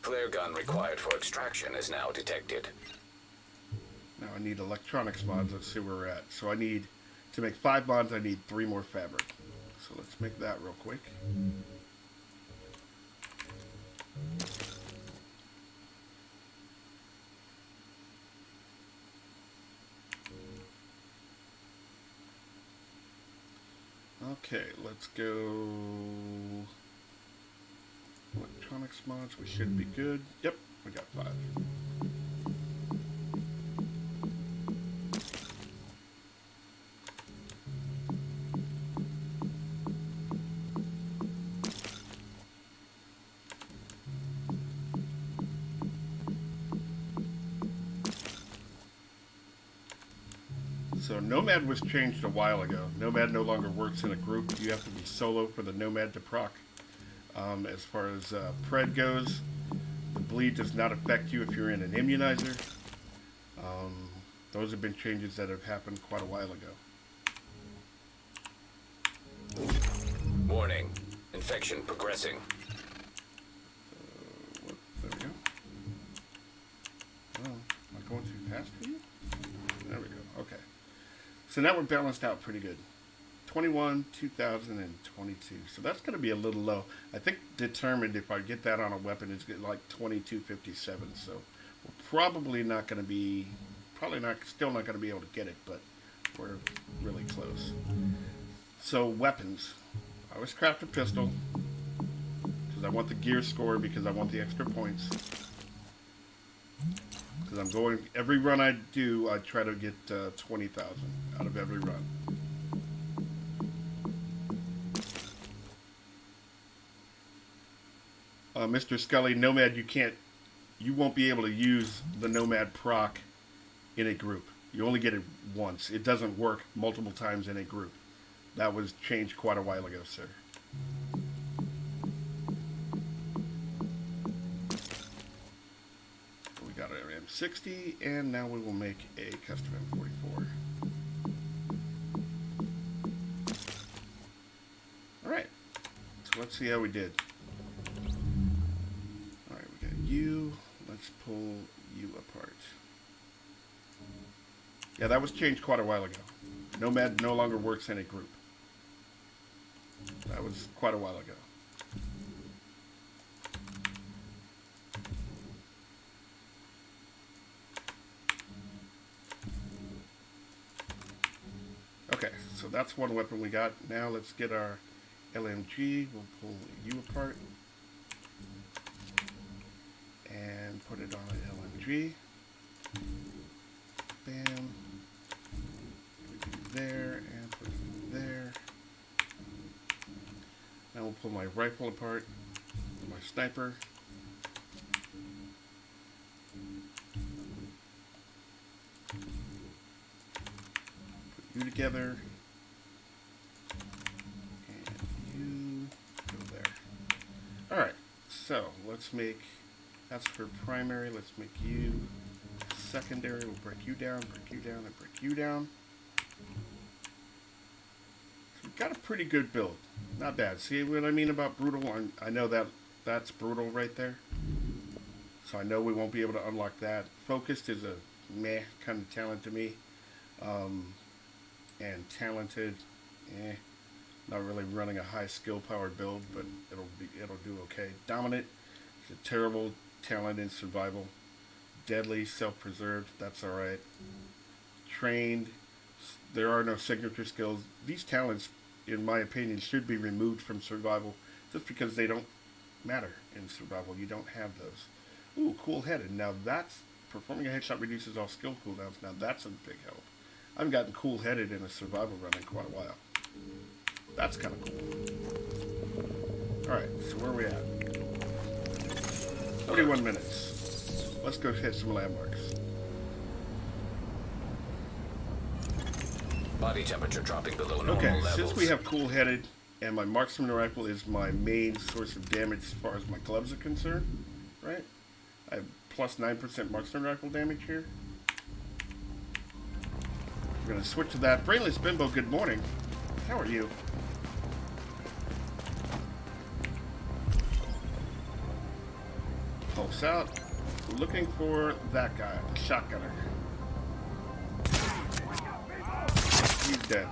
C: Flare gun required for extraction is now detected.
B: Now I need electronics mods. Let's see where we're at. So I need, to make 5 mods, I need 3 more fabric. So let's make that real quick. Okay, let's go electronics mods. We should be good. Yep, we got 5. So Nomad was changed a while ago. Nomad no longer works in a group. You have to be solo for the Nomad to proc. As far as Pred goes, the bleed does not affect you if you're in an immunizer. Those have been changes that have happened quite a while ago.
C: Warning. Infection progressing.
B: There we go. Oh, am I going too fast for you? There we go. Okay. So now we're balanced out pretty good. 21, 2022. So that's going to be a little low. I think Determined, if I get that on a weapon, is like 2257. So we're probably not going to be, still not going to be able to get it, but we're really close. So weapons. I always craft a pistol because I want the gear score, because I want the extra points. Because I'm going, every run I do, I try to get 20,000 out of every run. Mr. Scully, Nomad, you won't be able to use the Nomad proc in a group. You only get it once. It doesn't work multiple times in a group. That was changed quite a while ago, sir. We got our M60, and now we will make a custom M44. Alright, so let's see how we did. Alright, we got you. Let's pull you apart. Yeah, that was changed quite a while ago. Nomad no longer works in a group. That was quite a while ago. Okay, so that's one weapon we got. Now let's get our LMG. We'll pull you apart and put it on an LMG. Bam. my rifle apart. My sniper. Put you together. And you go there. Alright, so let's make, that's for primary. Let's make you secondary. We'll break you down, and break you down. So we've got a pretty good build. Not bad. See what I mean about brutal? I know that's brutal right there. So I know we won't be able to unlock that. Focused is a meh kind of talent to me. And talented, not really running a high skill powered build, but it'll do okay. Dominant is a terrible talent in survival. Deadly, self-preserved, that's alright. Trained, there are no signature skills. These talents, in my opinion, should be removed from survival just because they don't matter in survival. You don't have those. Ooh, cool-headed. Now that's, performing a headshot reduces all skill cooldowns. Now that's a big help. I haven't gotten cool-headed in a survival run in quite a while. That's kind of cool. Alright, so where are we at? 41 minutes. Let's go hit some landmarks.
C: Body temperature dropping below normal
B: Okay,
C: levels.
B: since we have cool-headed, and my marksman rifle is my main source of damage as far as my gloves are concerned, right? I have plus 9% marksman rifle damage here. We're going to switch to that. Brainless Bimbo, good morning. How are you? Pulse out. We're looking for that guy, the shotgunner. He's dead.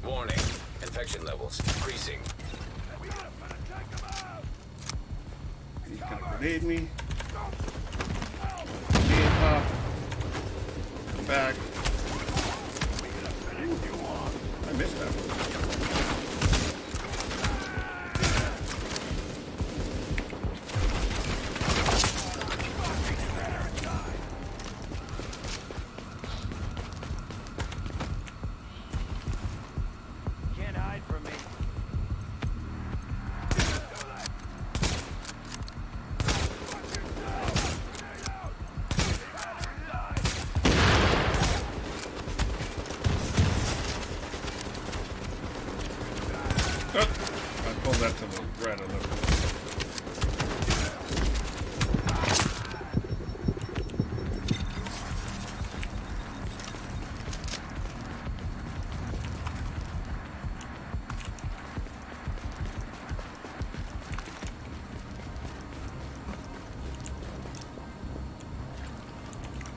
C: Warning. Infection levels increasing.
B: He's gonna grenade me. Grenade pop. Come back. I missed that one.
D: Can't hide from me.
B: Oh, I pulled that to the right a little bit.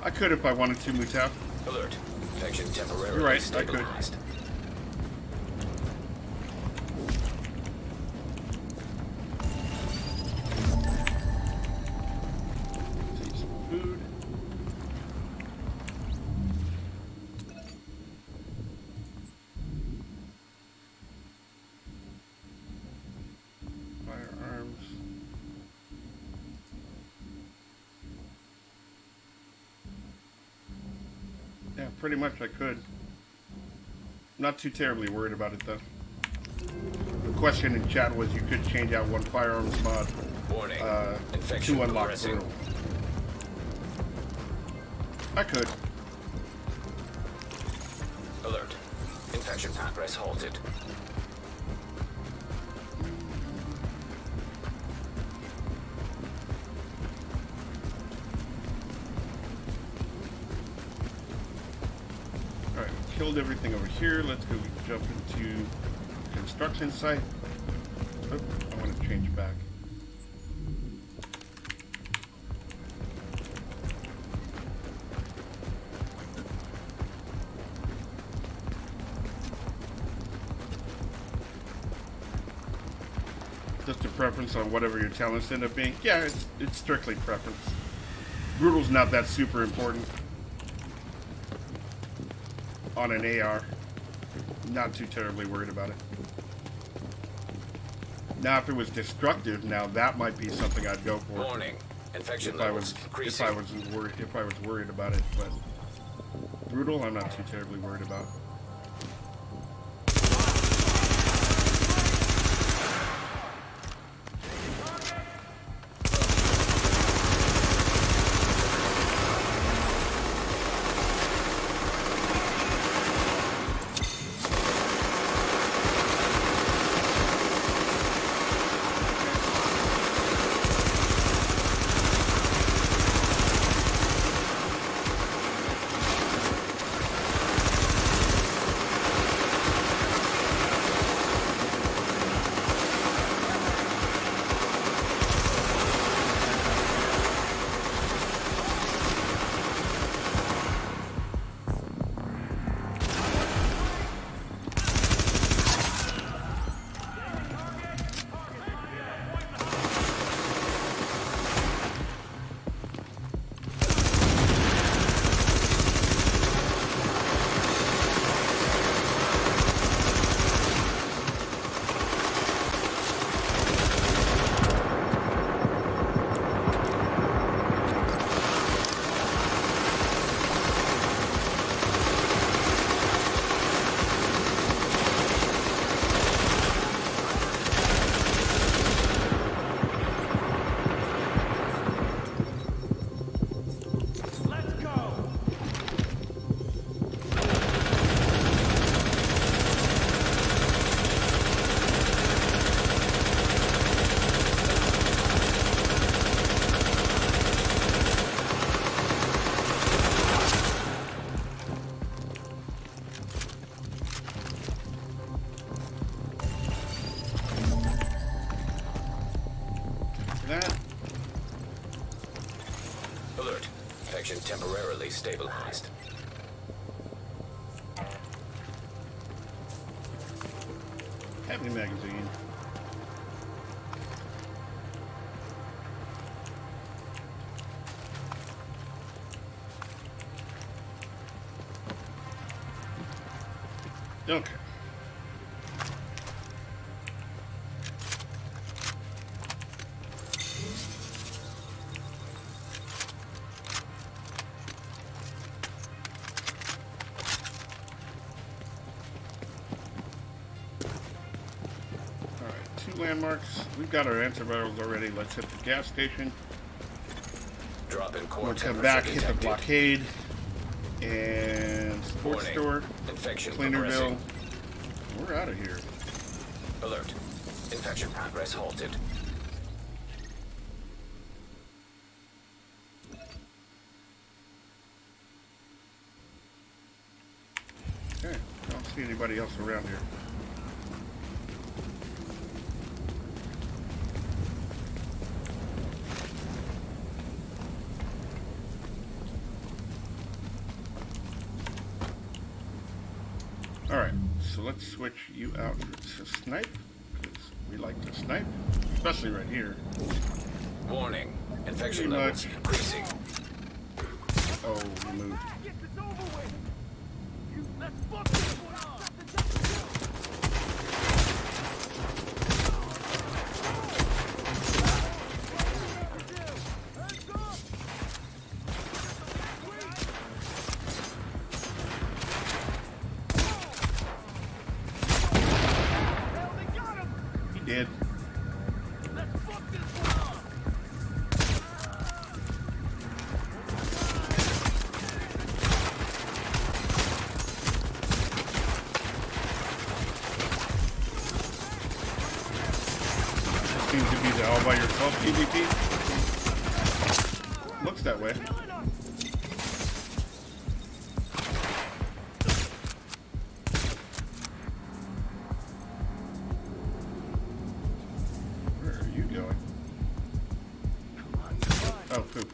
B: I could if I wanted to, Mutau.
C: Alert. Infection temporarily
B: You're right, I could.
C: stabilized.
B: Take some food. Firearms. Yeah, pretty much I could. Not too terribly worried about it though. The question in chat was you could change out one firearms mod
C: Warning. Infection
B: to unlock
C: progressing.
B: brutal. I could.
C: Alert. Infection progress halted.
B: Alright, killed everything over here. Let's go jump into construction site. Oh, I want to change back. Just a preference on whatever your talents end up being. Yeah, it's strictly preference. Brutal's not that super important on an AR. Not too terribly worried about it. Now, if it was destructive, now that might be something I'd go for.
C: Warning. Infection
B: If I
C: levels
B: was
C: increasing.
B: worried about it, but brutal, I'm not too terribly worried about. That.
C: Alert. Infection temporarily stabilized.
B: Heavy magazine. Okay. Landmarks. We've got our antivirals already. Let's hit the gas station.
C: Drop in core
B: We'll come
C: temperature
B: back, hit the
C: detected.
B: blockade, and sports
C: Warning.
B: store,
C: Infection
B: Cleanerville.
C: progressing.
B: We're out of here.
C: Alert. Infection progress halted.
B: Okay. I don't see anybody else around here. Alright, so let's switch you out to snipe, because we like to snipe, especially right here.
C: Warning. Infection
B: Pretty
C: levels
B: much.
C: increasing.
B: Oh, we moved.
D: Get this over with. Let's fuck this one up.
B: He did.
D: Let's fuck this one up.
B: Seems to be the all by yourself PvP. Looks that way. Where are you going? Oh, poop.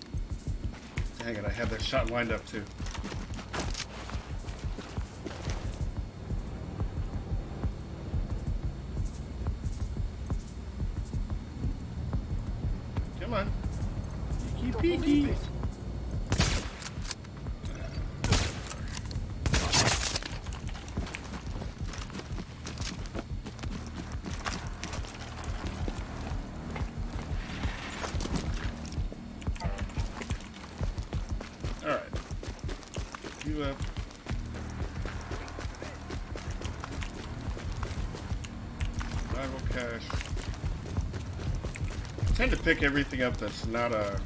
B: Dang it, I had that shot lined up too. Come on. Peeky peeky. Alright. You up. Survival cache. I tend to pick everything up that's not a...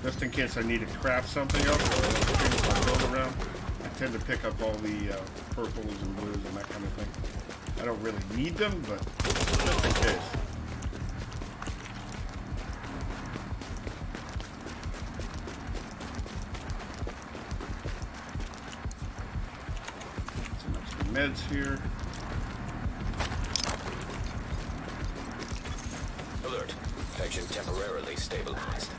B: Just in case I need to craft something else or things I build around. I tend to pick up all the purples and blues and that kind of thing. I don't really need them, but just in case. Some extra meds here.
C: Alert. Infection temporarily stabilized.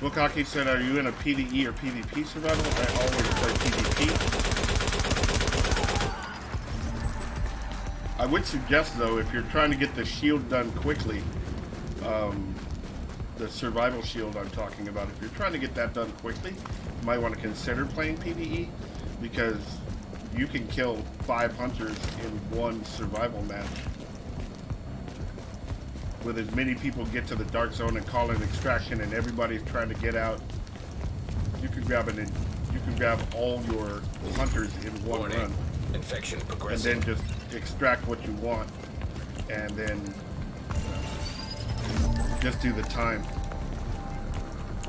B: Wilcocky said, are you in a PvE or PvP survival? I always play PvP. I would suggest, though, if you're trying to get the shield done quickly, the survival shield I'm talking about, if you're trying to get that done quickly, you might want to consider playing PvE, because you can kill 5 hunters in one survival match. With as many people get to the dark zone and call an extraction and everybody's trying to get out, you can grab all your hunters in one
C: Warning.
B: run.
C: Infection
B: And
C: progressing.
B: then just extract what you want, and then just do the time.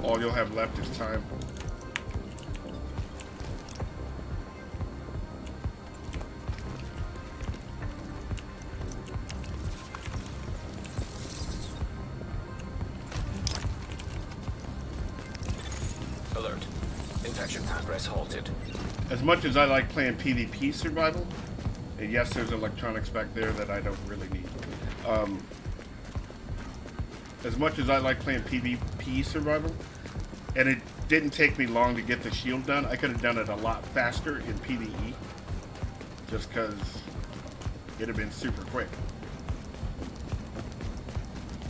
B: All you'll have left is time.
C: Alert. Infection progress halted.
B: As much as I like playing PvP survival, and yes, there's electronics back there that I don't really need. As much as I like playing PvP survival, and it didn't take me long to get the shield done, I could have done it a lot faster in PvE, just because it'd have been super quick.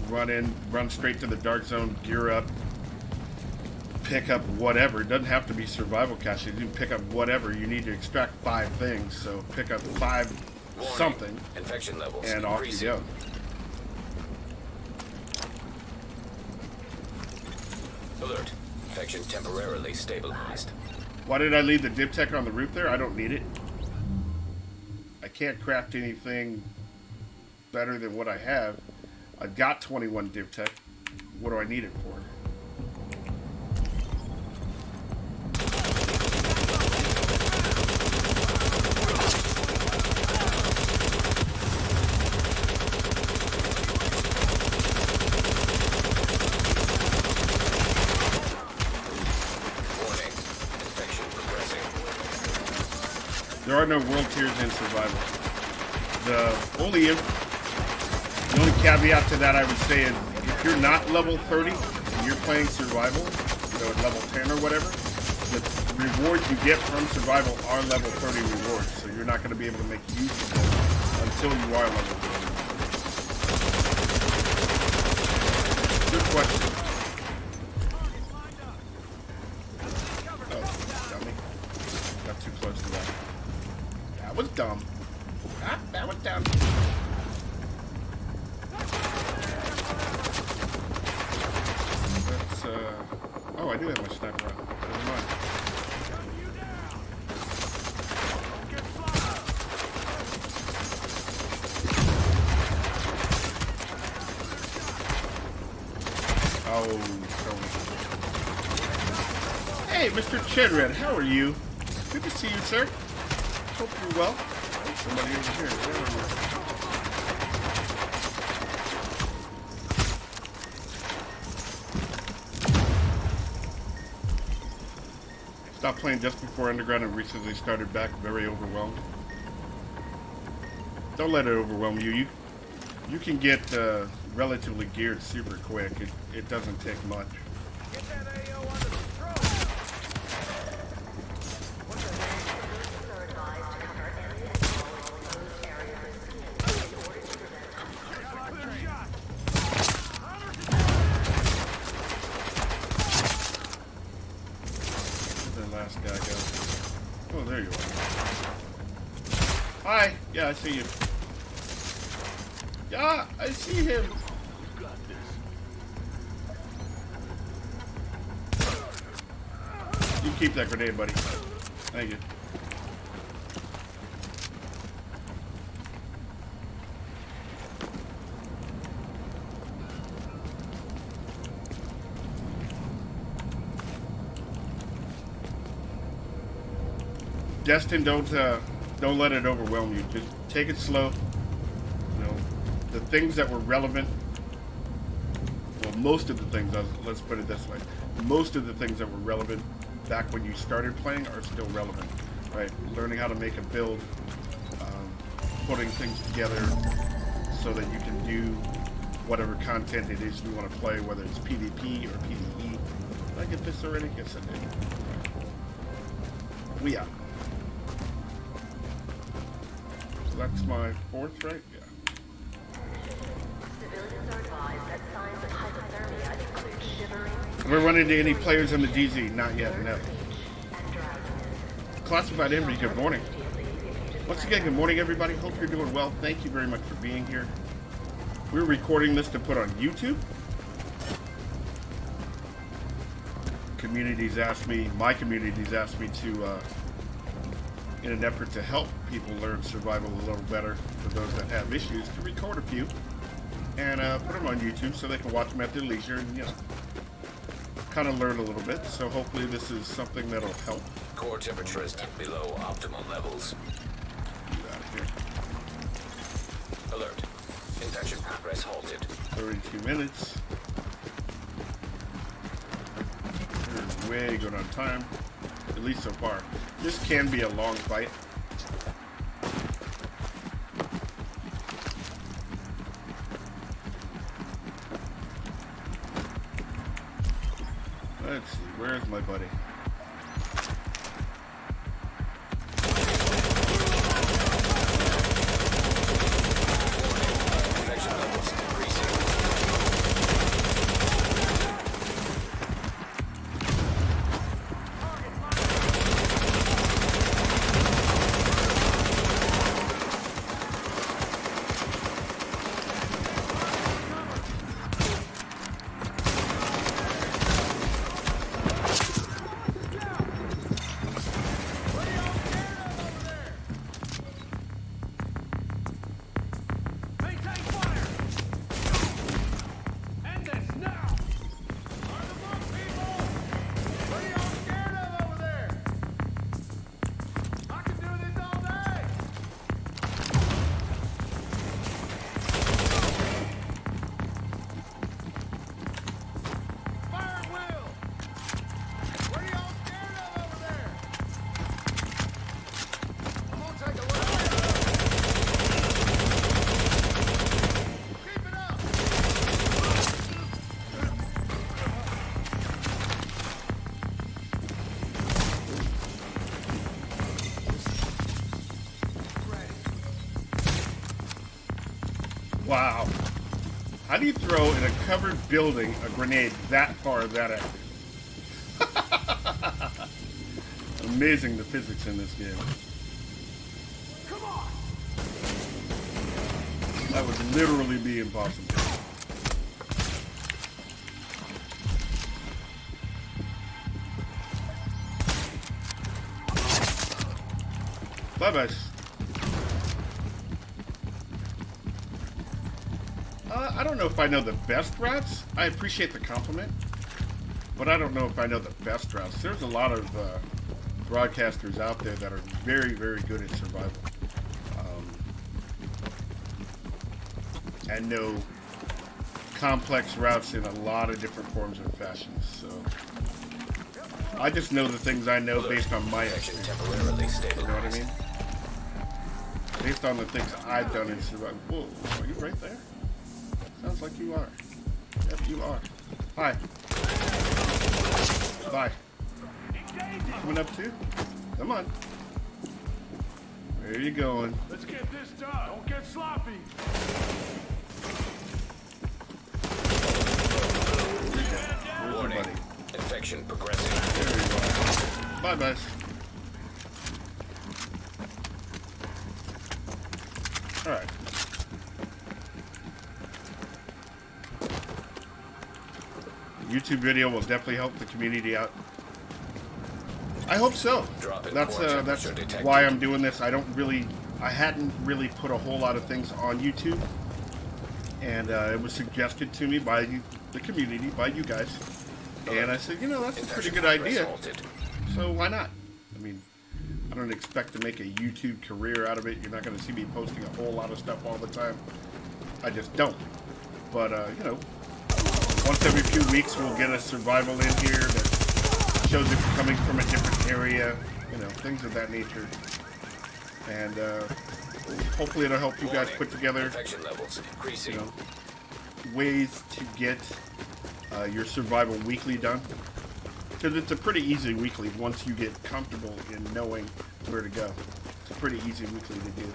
B: Run in, run straight to the dark zone, gear up, pick up whatever. It doesn't have to be survival caches. You can pick up whatever. You need to extract 5 things, so pick up 5
C: Warning.
B: something,
C: Infection levels
B: and off you
C: increasing.
B: go.
C: Alert. Infection temporarily stabilized.
B: Why did I leave the dip tech on the roof there? I don't need it. I can't craft anything better than what I have. I've got 21 dip tech. What do I need it for?
C: Warning. Infection progressing.
B: There are no world tiers in survival. The only caveat to that I would say is if you're not level 30 and you're playing survival, at level 10 or whatever, the rewards you get from survival are level 30 rewards, so you're not going to be able to make use of them until you are level 30. Good question. Oh, dummy. Got too close to that. That was dumb. That was dumb. That's, oh, I do have my sniper on. Never mind. Oh, Tony. Hey, Mr. Chedred, how are you? Good to see you, sir. Hope you're well. Oh, somebody over here. Where are you? Stopped playing just before Underground and recently started back, very overwhelmed. Don't let it overwhelm you. You can get relatively geared super quick. It doesn't take much.
D: Get that AO under control.
E: Are advised to cover any and all exposed areas of skin in order to prevent
D: Clear shot.
B: Where'd that last guy go? Oh, there you are. Hi. Yeah, I see you. Yeah, I see him. You keep that grenade, buddy. Thank you. Destin, don't let it overwhelm you. Just take it slow. You know, the things that were relevant. Well, most of the things. Let's put it this way. Most of the things that were relevant back when you started playing are still relevant, right? Learning how to make a build, putting things together so that you can do whatever content it is you want to play, whether it's PvP or PvE. Did I get this already? Yes, I did. We out. So that's my fourth, right? Yeah.
E: Civilians are advised that signs of hypothermia include shivering,
B: Have we run into any players in the DZ? Not yet, no.
E: and drowsiness.
B: Classified Envy, good morning. Once again, good morning, everybody. Hope you're doing well. Thank you very much for being here. We're recording this to put on YouTube. My community's asked me to, in an effort to help people learn survival a little better, for those that have issues, to record a few and put them on YouTube so they can watch them at their leisure and, you know, kind of learn a little bit. So hopefully this is something that'll help.
C: Core temperature is below optimal levels.
B: Get out of here.
C: Alert. Infection progress halted.
B: 32 minutes. We're way good on time, at least so far. This can be a long fight. Let's see, where's my buddy?
C: Infection levels increasing.
D: Maintain fire! End this now! On the move, people! What are y'all scared of over there? I can do this all day! Fire at will! What are y'all scared of over there? I'm gonna take a look. Keep it up!
B: Wow. How do you throw in a covered building a grenade that far, that active? Amazing the physics in this game.
D: Come on!
B: That would literally be impossible. Bye-bye. I don't know if I know the best routes. I appreciate the compliment, but I don't know if I know the best routes. There's a lot of broadcasters out there that are very, very good at survival. And know complex routes in a lot of different forms and fashions. So I just know the things I know based on my
C: Infection
B: experience.
C: temporarily
B: You know what I
C: stabilized.
B: mean? Based on the things I've done in survival. Whoa, are you right there? Sounds like you are. Yep, you are. Hi. Bye. Coming up too? Come on. Where are you going?
D: Let's get this done. Don't get sloppy.
B: Where's your
C: Warning.
B: buddy?
C: Infection progressing.
B: There you are. Bye, bye. Alright. YouTube video will definitely help the community out. I hope so.
C: Drop in
B: That's
C: core temperature detected.
B: why I'm doing this. I hadn't really put a whole lot of things on YouTube, and it was suggested to me by the community, by you guys, and I said, you know, that's a pretty
C: Infection
B: good
C: progress
B: idea.
C: halted.
B: So why not? I mean, I don't expect to make a YouTube career out of it. You're not going to see me posting a whole lot of stuff all the time. I just don't. But, you know, once every few weeks we'll get a survival in here that shows it coming from a different area, you know, things of that nature. And hopefully it'll help you guys put together,
C: Infection levels increasing.
B: you know, ways to get your survival weekly done. Because it's a pretty easy weekly once you get comfortable in knowing where to go. It's a pretty easy weekly to do.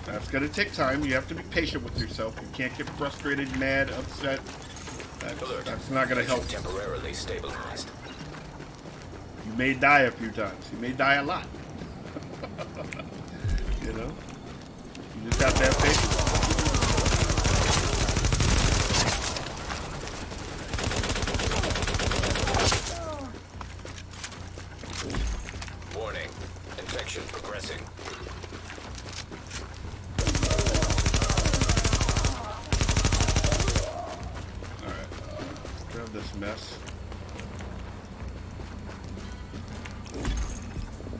B: That's going to take time. You have to be patient with yourself. You can't get frustrated, mad, upset. That's not going to help.
C: Temporarily stabilized.
B: You may die a few times. You may die a lot. You know? You just have to have patience.
C: Warning. Infection progressing.
B: Alright. Grab this mess.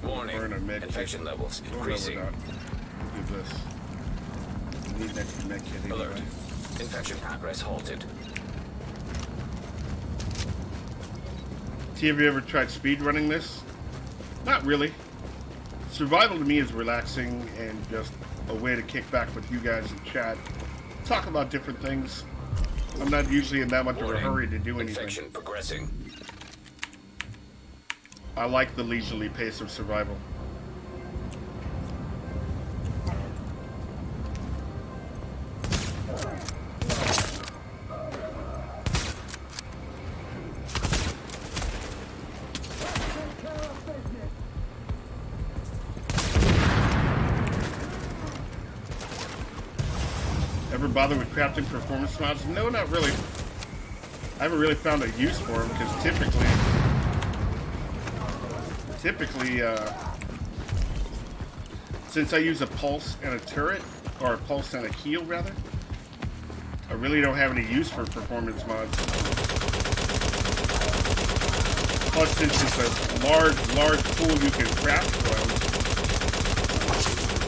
C: Warning.
B: Burn our med
C: Infection
B: kit.
C: levels
B: Oh, no, we're
C: increasing.
B: not. We'll do this. We need an extra med kit
C: Alert.
B: anyway.
C: Infection progress halted.
B: T, have you ever tried speed running this? Not really. Survival to me is relaxing and just a way to kick back with you guys and chat. Talk about different things. I'm not usually in that much of a
C: Warning.
B: hurry to do anything.
C: Infection progressing.
B: I like the leisurely pace of survival. Ever bother with crafting performance mods? No, not really. I haven't really found a use for them because typically, since I use a pulse and a turret, or a pulse and a heal rather, I really don't have any use for performance mods. Plus, since it's a large pool you can craft from,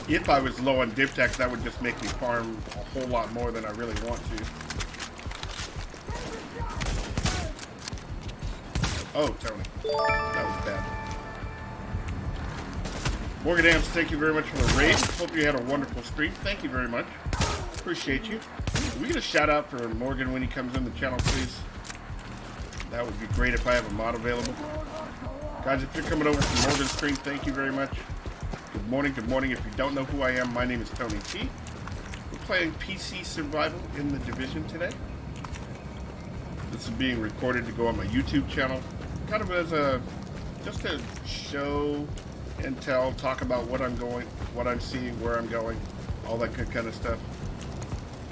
B: if I was low on diptex, that would just make me farm a whole lot more than I really want to. Oh, Tony. That was bad. Morgan Amps, thank you very much for the raid. Hope you had a wonderful stream. Thank you very much. Appreciate you. Can we get a shout out for Morgan when he comes in the channel, please? That would be great if I have a mod available. Guys, if you're coming over from Morgan's stream, thank you very much. Good morning, good morning. If you don't know who I am, my name is Tony T. We're playing PC Survival in the Division today. This is being recorded to go on my YouTube channel. Kind of as a, just to show and tell, talk about what I'm going, what I'm seeing, where I'm going, all that good kind of stuff.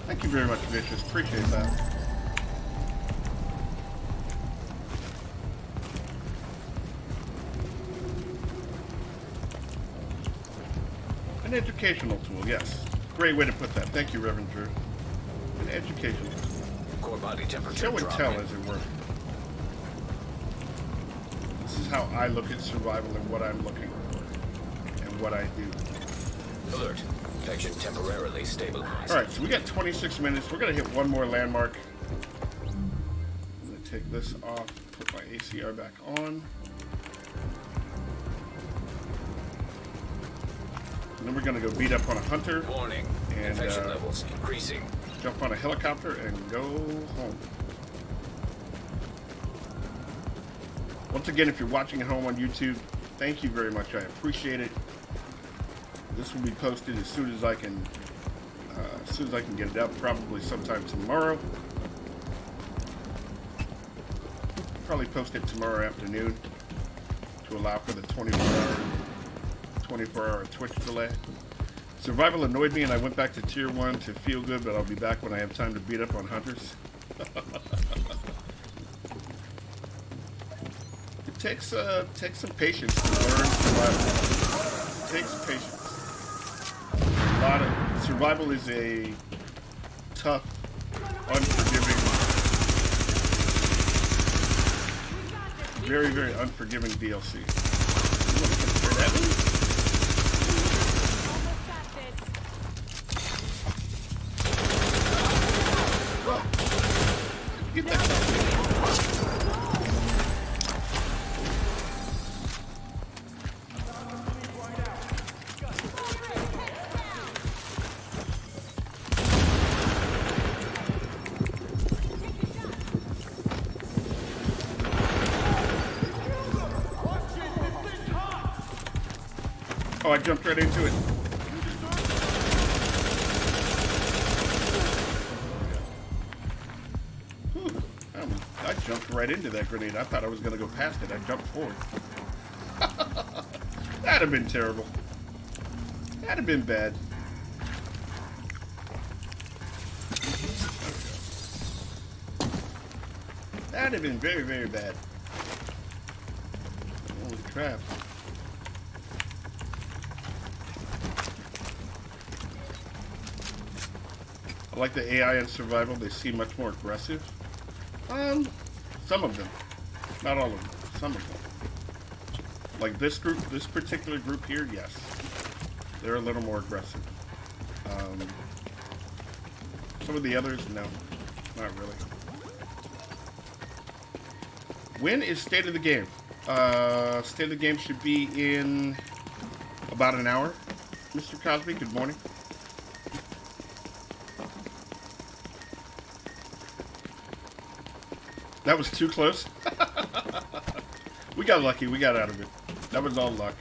B: Thank you very much, Vicious. Appreciate that. An educational tool, yes. Great way to put that. Thank you, Reverend Drew. An educational tool.
C: Core body temperature
B: Show and
C: dropping.
B: tell, as it were. This is how I look at survival and what I'm looking for and what I do.
C: Alert. Infection temporarily stabilized.
B: Alright, so we got 26 minutes. We're going to hit one more landmark. I'm going to take this off, put my ACR back on. And then we're going to go beat up on a hunter.
C: Warning.
B: And,
C: Infection levels increasing.
B: Jump on a helicopter and go home. Once again, if you're watching at home on YouTube, thank you very much. I appreciate it. This will be posted as soon as I can get it up, probably sometime tomorrow. Probably post it tomorrow afternoon to allow for the 24-hour Twitch delay. Survival annoyed me and I went back to tier 1 to feel good, but I'll be back when I have time to beat up on hunters. It takes some patience to learn survival. It takes patience. Survival is a tough, unforgiving, very, very unforgiving DLC. Somebody come straight at me? Whoa. Get that guy. Oh, I jumped right into it. I jumped right into that grenade. I thought I was going to go past it. I jumped forward. That'd have been terrible. That'd have been bad. That'd have been very, very bad. Holy crap. I like the AI in Survival. They seem much more aggressive. Some of them. Not all of them. Some of them. Like this group, this particular group here, yes. They're a little more aggressive. Some of the others, no. Not really. When is State of the Game? State of the Game should be in about an hour. Mr. Cosby, good morning. That was too close. We got lucky. We got out of it. That was all luck.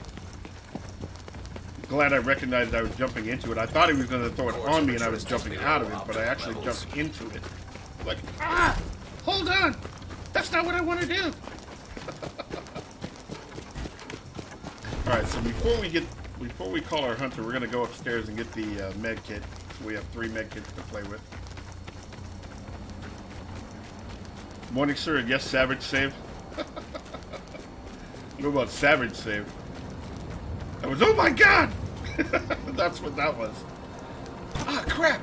B: Glad I recognized I was jumping into it. I thought he was going to throw it on me and I was jumping out of it, but I actually jumped into it. Like, ah! Hold on! That's not what I want to do! Alright, so before we call our hunter, we're going to go upstairs and get the med kit. So we have 3 med kits to play with. Morning, sir. Yes, Savage save. What about Savage save? That was, oh my god! That's what that was. Ah, crap!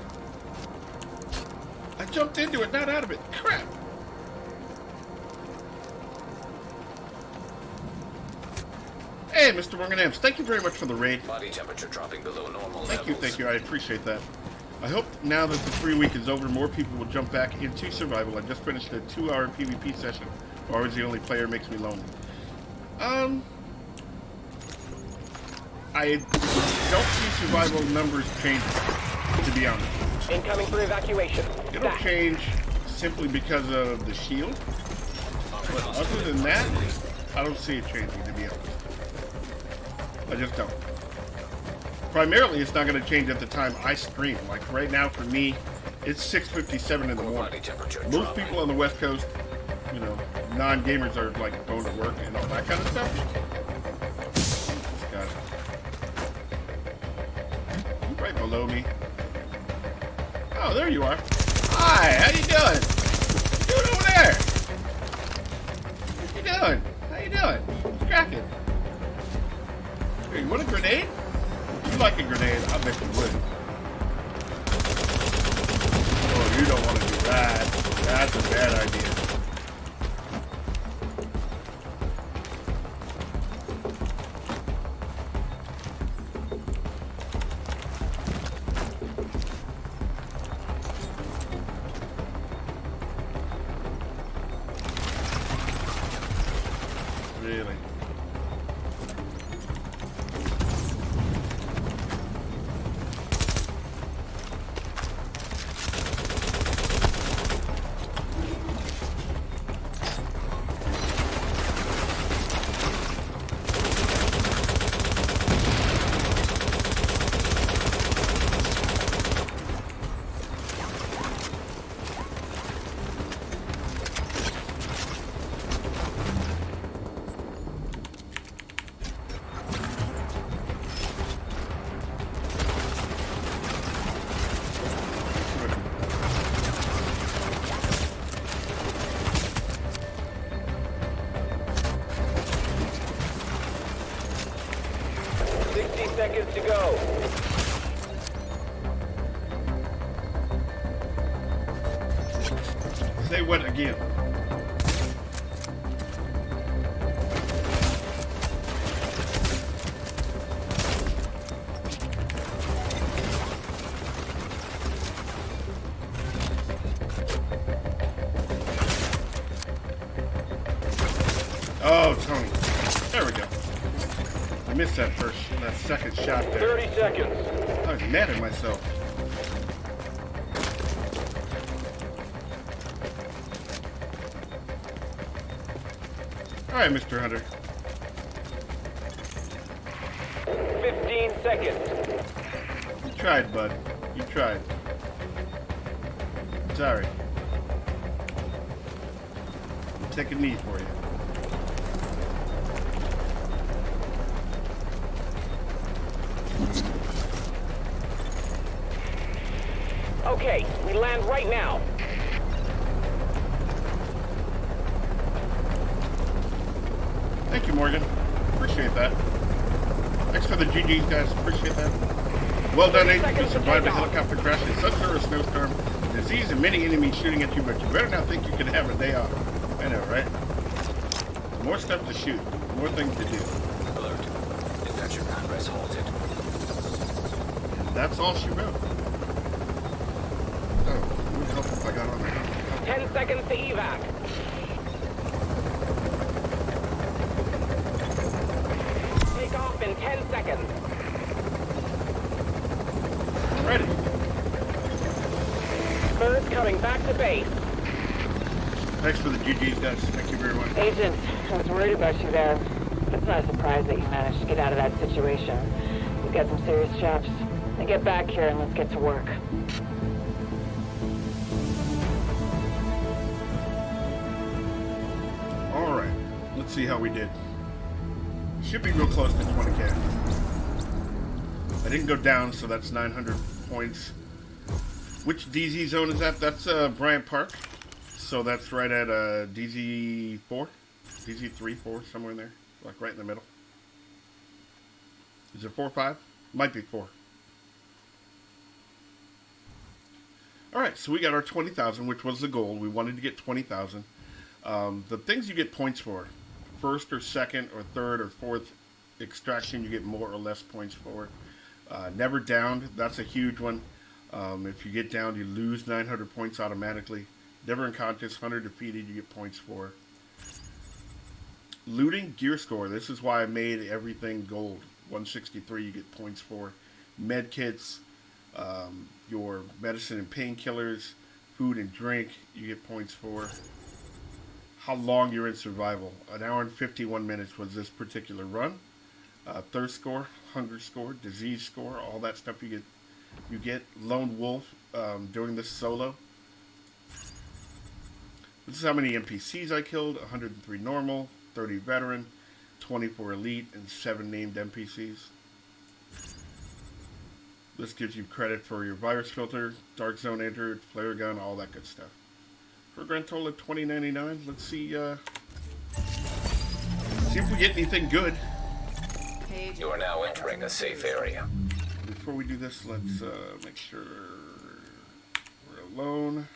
B: I jumped into it, not out of it. Crap! Hey, Mr. Morgan-Ams, thank you very much for the raid.
C: Body temperature dropping below normal
B: Thank
C: levels.
B: you. I appreciate that. I hope now that the 3 week is over, more people will jump back into Survival. I just finished a 2-hour PvP session. Always the only player makes me lonely. I don't see Survival numbers changing, to be honest.
H: Incoming for evacuation.
B: It'll change simply because of the shield. But other than that, I don't see it changing, to be honest. I just don't. Primarily, it's not going to change at the time I stream. Like right now, for me, it's 6:57 in the morning. Most people on the West Coast, you know, non-gamers are like going to work and all that kind of stuff. This guy. Right below me. Oh, there you are. Hi, how you doing? What you doing over there? What you doing? How you doing? What's cracking? Hey, you want a grenade? You like a grenade? I bet you would. Oh, you don't want to do that. That's a bad idea. Really?
H: Seconds to go.
B: Say what again? missed that second shot there.
H: 30 seconds.
B: I was mad at myself. All right, Mr. Hunter.
H: 15 seconds.
B: You tried, bud. You tried. Sorry. I'll take a knee for you.
H: Okay, we land right now.
B: Thank you, Morgan. Appreciate that. Thanks for the GGs, guys. Appreciate that. Well done, Agent. You survived a helicopter crash in such a snowstorm, disease, and many enemies shooting at you, but you better not think you can have a day off. I know, right? More stuff to shoot. More things to do.
C: Alert. Infection progress halted.
B: And that's all she wrote. Oh, it would help if I got on there.
H: 10 seconds to evac. Take off in 10 seconds.
B: Ready.
H: Birds coming back to base.
B: Thanks for the GGs, guys. Thank you very much.
F: Agent, I was worried about you there. It's not a surprise that you managed to get out of that situation. You've got some serious chops. Now get back here and let's get to work.
B: All right. Let's see how we did. Should be real close to 20K. I didn't go down, so that's 900 points. Which DZ zone is that? That's Bryant Park. So that's right at DZ4? DZ3, 4, somewhere in there. Like right in the middle. Is it 4 or 5? Might be 4. Alright, so we got our 20,000, which was the goal. We wanted to get 20,000. The things you get points for, first or second or third or fourth extraction, you get more or less points for. Never downed, that's a huge one. If you get downed, you lose 900 points automatically. Never unconscious, hunter defeated, you get points for. Looting gear score, this is why I made everything gold. 163 you get points for. Med kits, your medicine and painkillers, food and drink, you get points for. How long you're in survival. 1 hour and 51 minutes was this particular run. Thirst score, hunger score, disease score, all that stuff you get lone wolf doing this solo. This is how many NPCs I killed. 103 normal, 30 veteran, 24 elite, and 7 named NPCs. This gives you credit for your virus filter, dark zone entered, flare gun, all that good stuff. For a grand total of $20.99, let's see if we get anything good.
C: You are now entering a safe area.
B: Before we do this, let's make sure we're alone.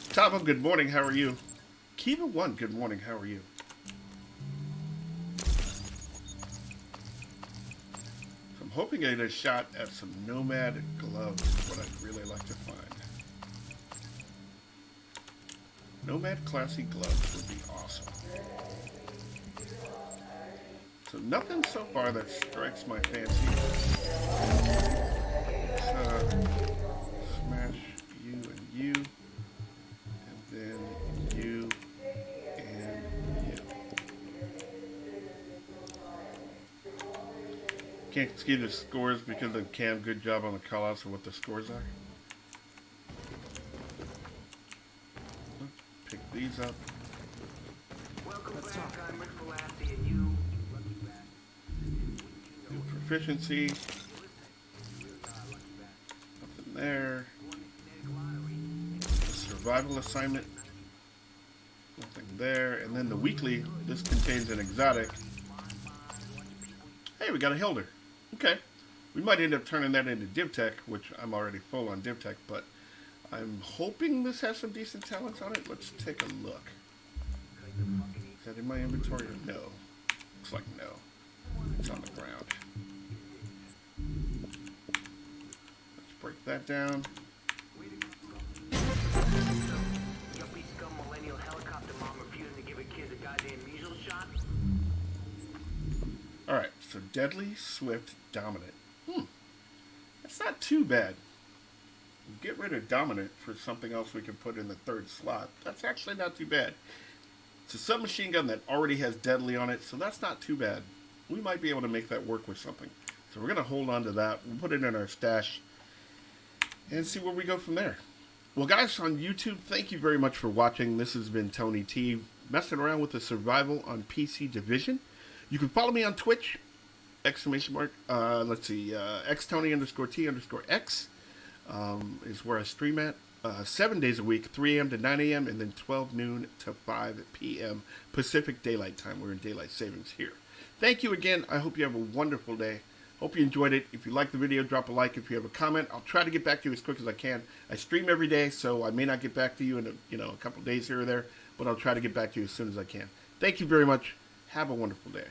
B: Tava, good morning, how are you? Kiva 1, good morning, how are you? So I'm hoping I get a shot at some Nomad gloves, is what I'd really like to find. Nomad classy gloves would be awesome. So nothing so far that strikes my fancy. Let's smash you and you. And then you and you. Can't see the scores because of Cam. Good job on the callouts of what the scores are. Pick these up.
I: Let's talk. I'm Rick Velasquez and you.
B: Do proficiency. Nothing there. Survival assignment. Nothing there. And then the weekly, this contains an exotic. Hey, we got a Hilder. Okay. We might end up turning that into DivTech, which I'm already full on DivTech, but I'm hoping this has some decent talents on it. Let's take a look. Is that in my inventory or no? Looks like no. It's on the ground. Let's break that down.
I: Your beast scum millennial helicopter mom refused
B: Alright, so Deadly, Swift, Dominant. That's not too bad. Get rid of Dominant for something else we can put in the third slot. That's actually not too bad. It's a submachine gun that already has Deadly on it, so that's not too bad. We might be able to make that work with something. So we're going to hold on to that. We'll put it in our stash and see where we go from there. Well, guys, on YouTube, thank you very much for watching. This has been Tony T, messing around with the Survival on PC Division. You can follow me on Twitch, exclamation mark, xtony_t_x is where I stream at. 7 days a week, 3 a.m. to 9 a.m., and then 12 noon to 5 p.m. Pacific Daylight Time. We're in Daylight Savings here. Thank you again. I hope you have a wonderful day. Hope you enjoyed it. If you liked the video, drop a like. If you have a comment, I'll try to get back to you as quick as I can. I stream every day, so I may not get back to you in a couple days here or there, but I'll try to get back to you as soon as I can. Thank you very much. Have a wonderful day.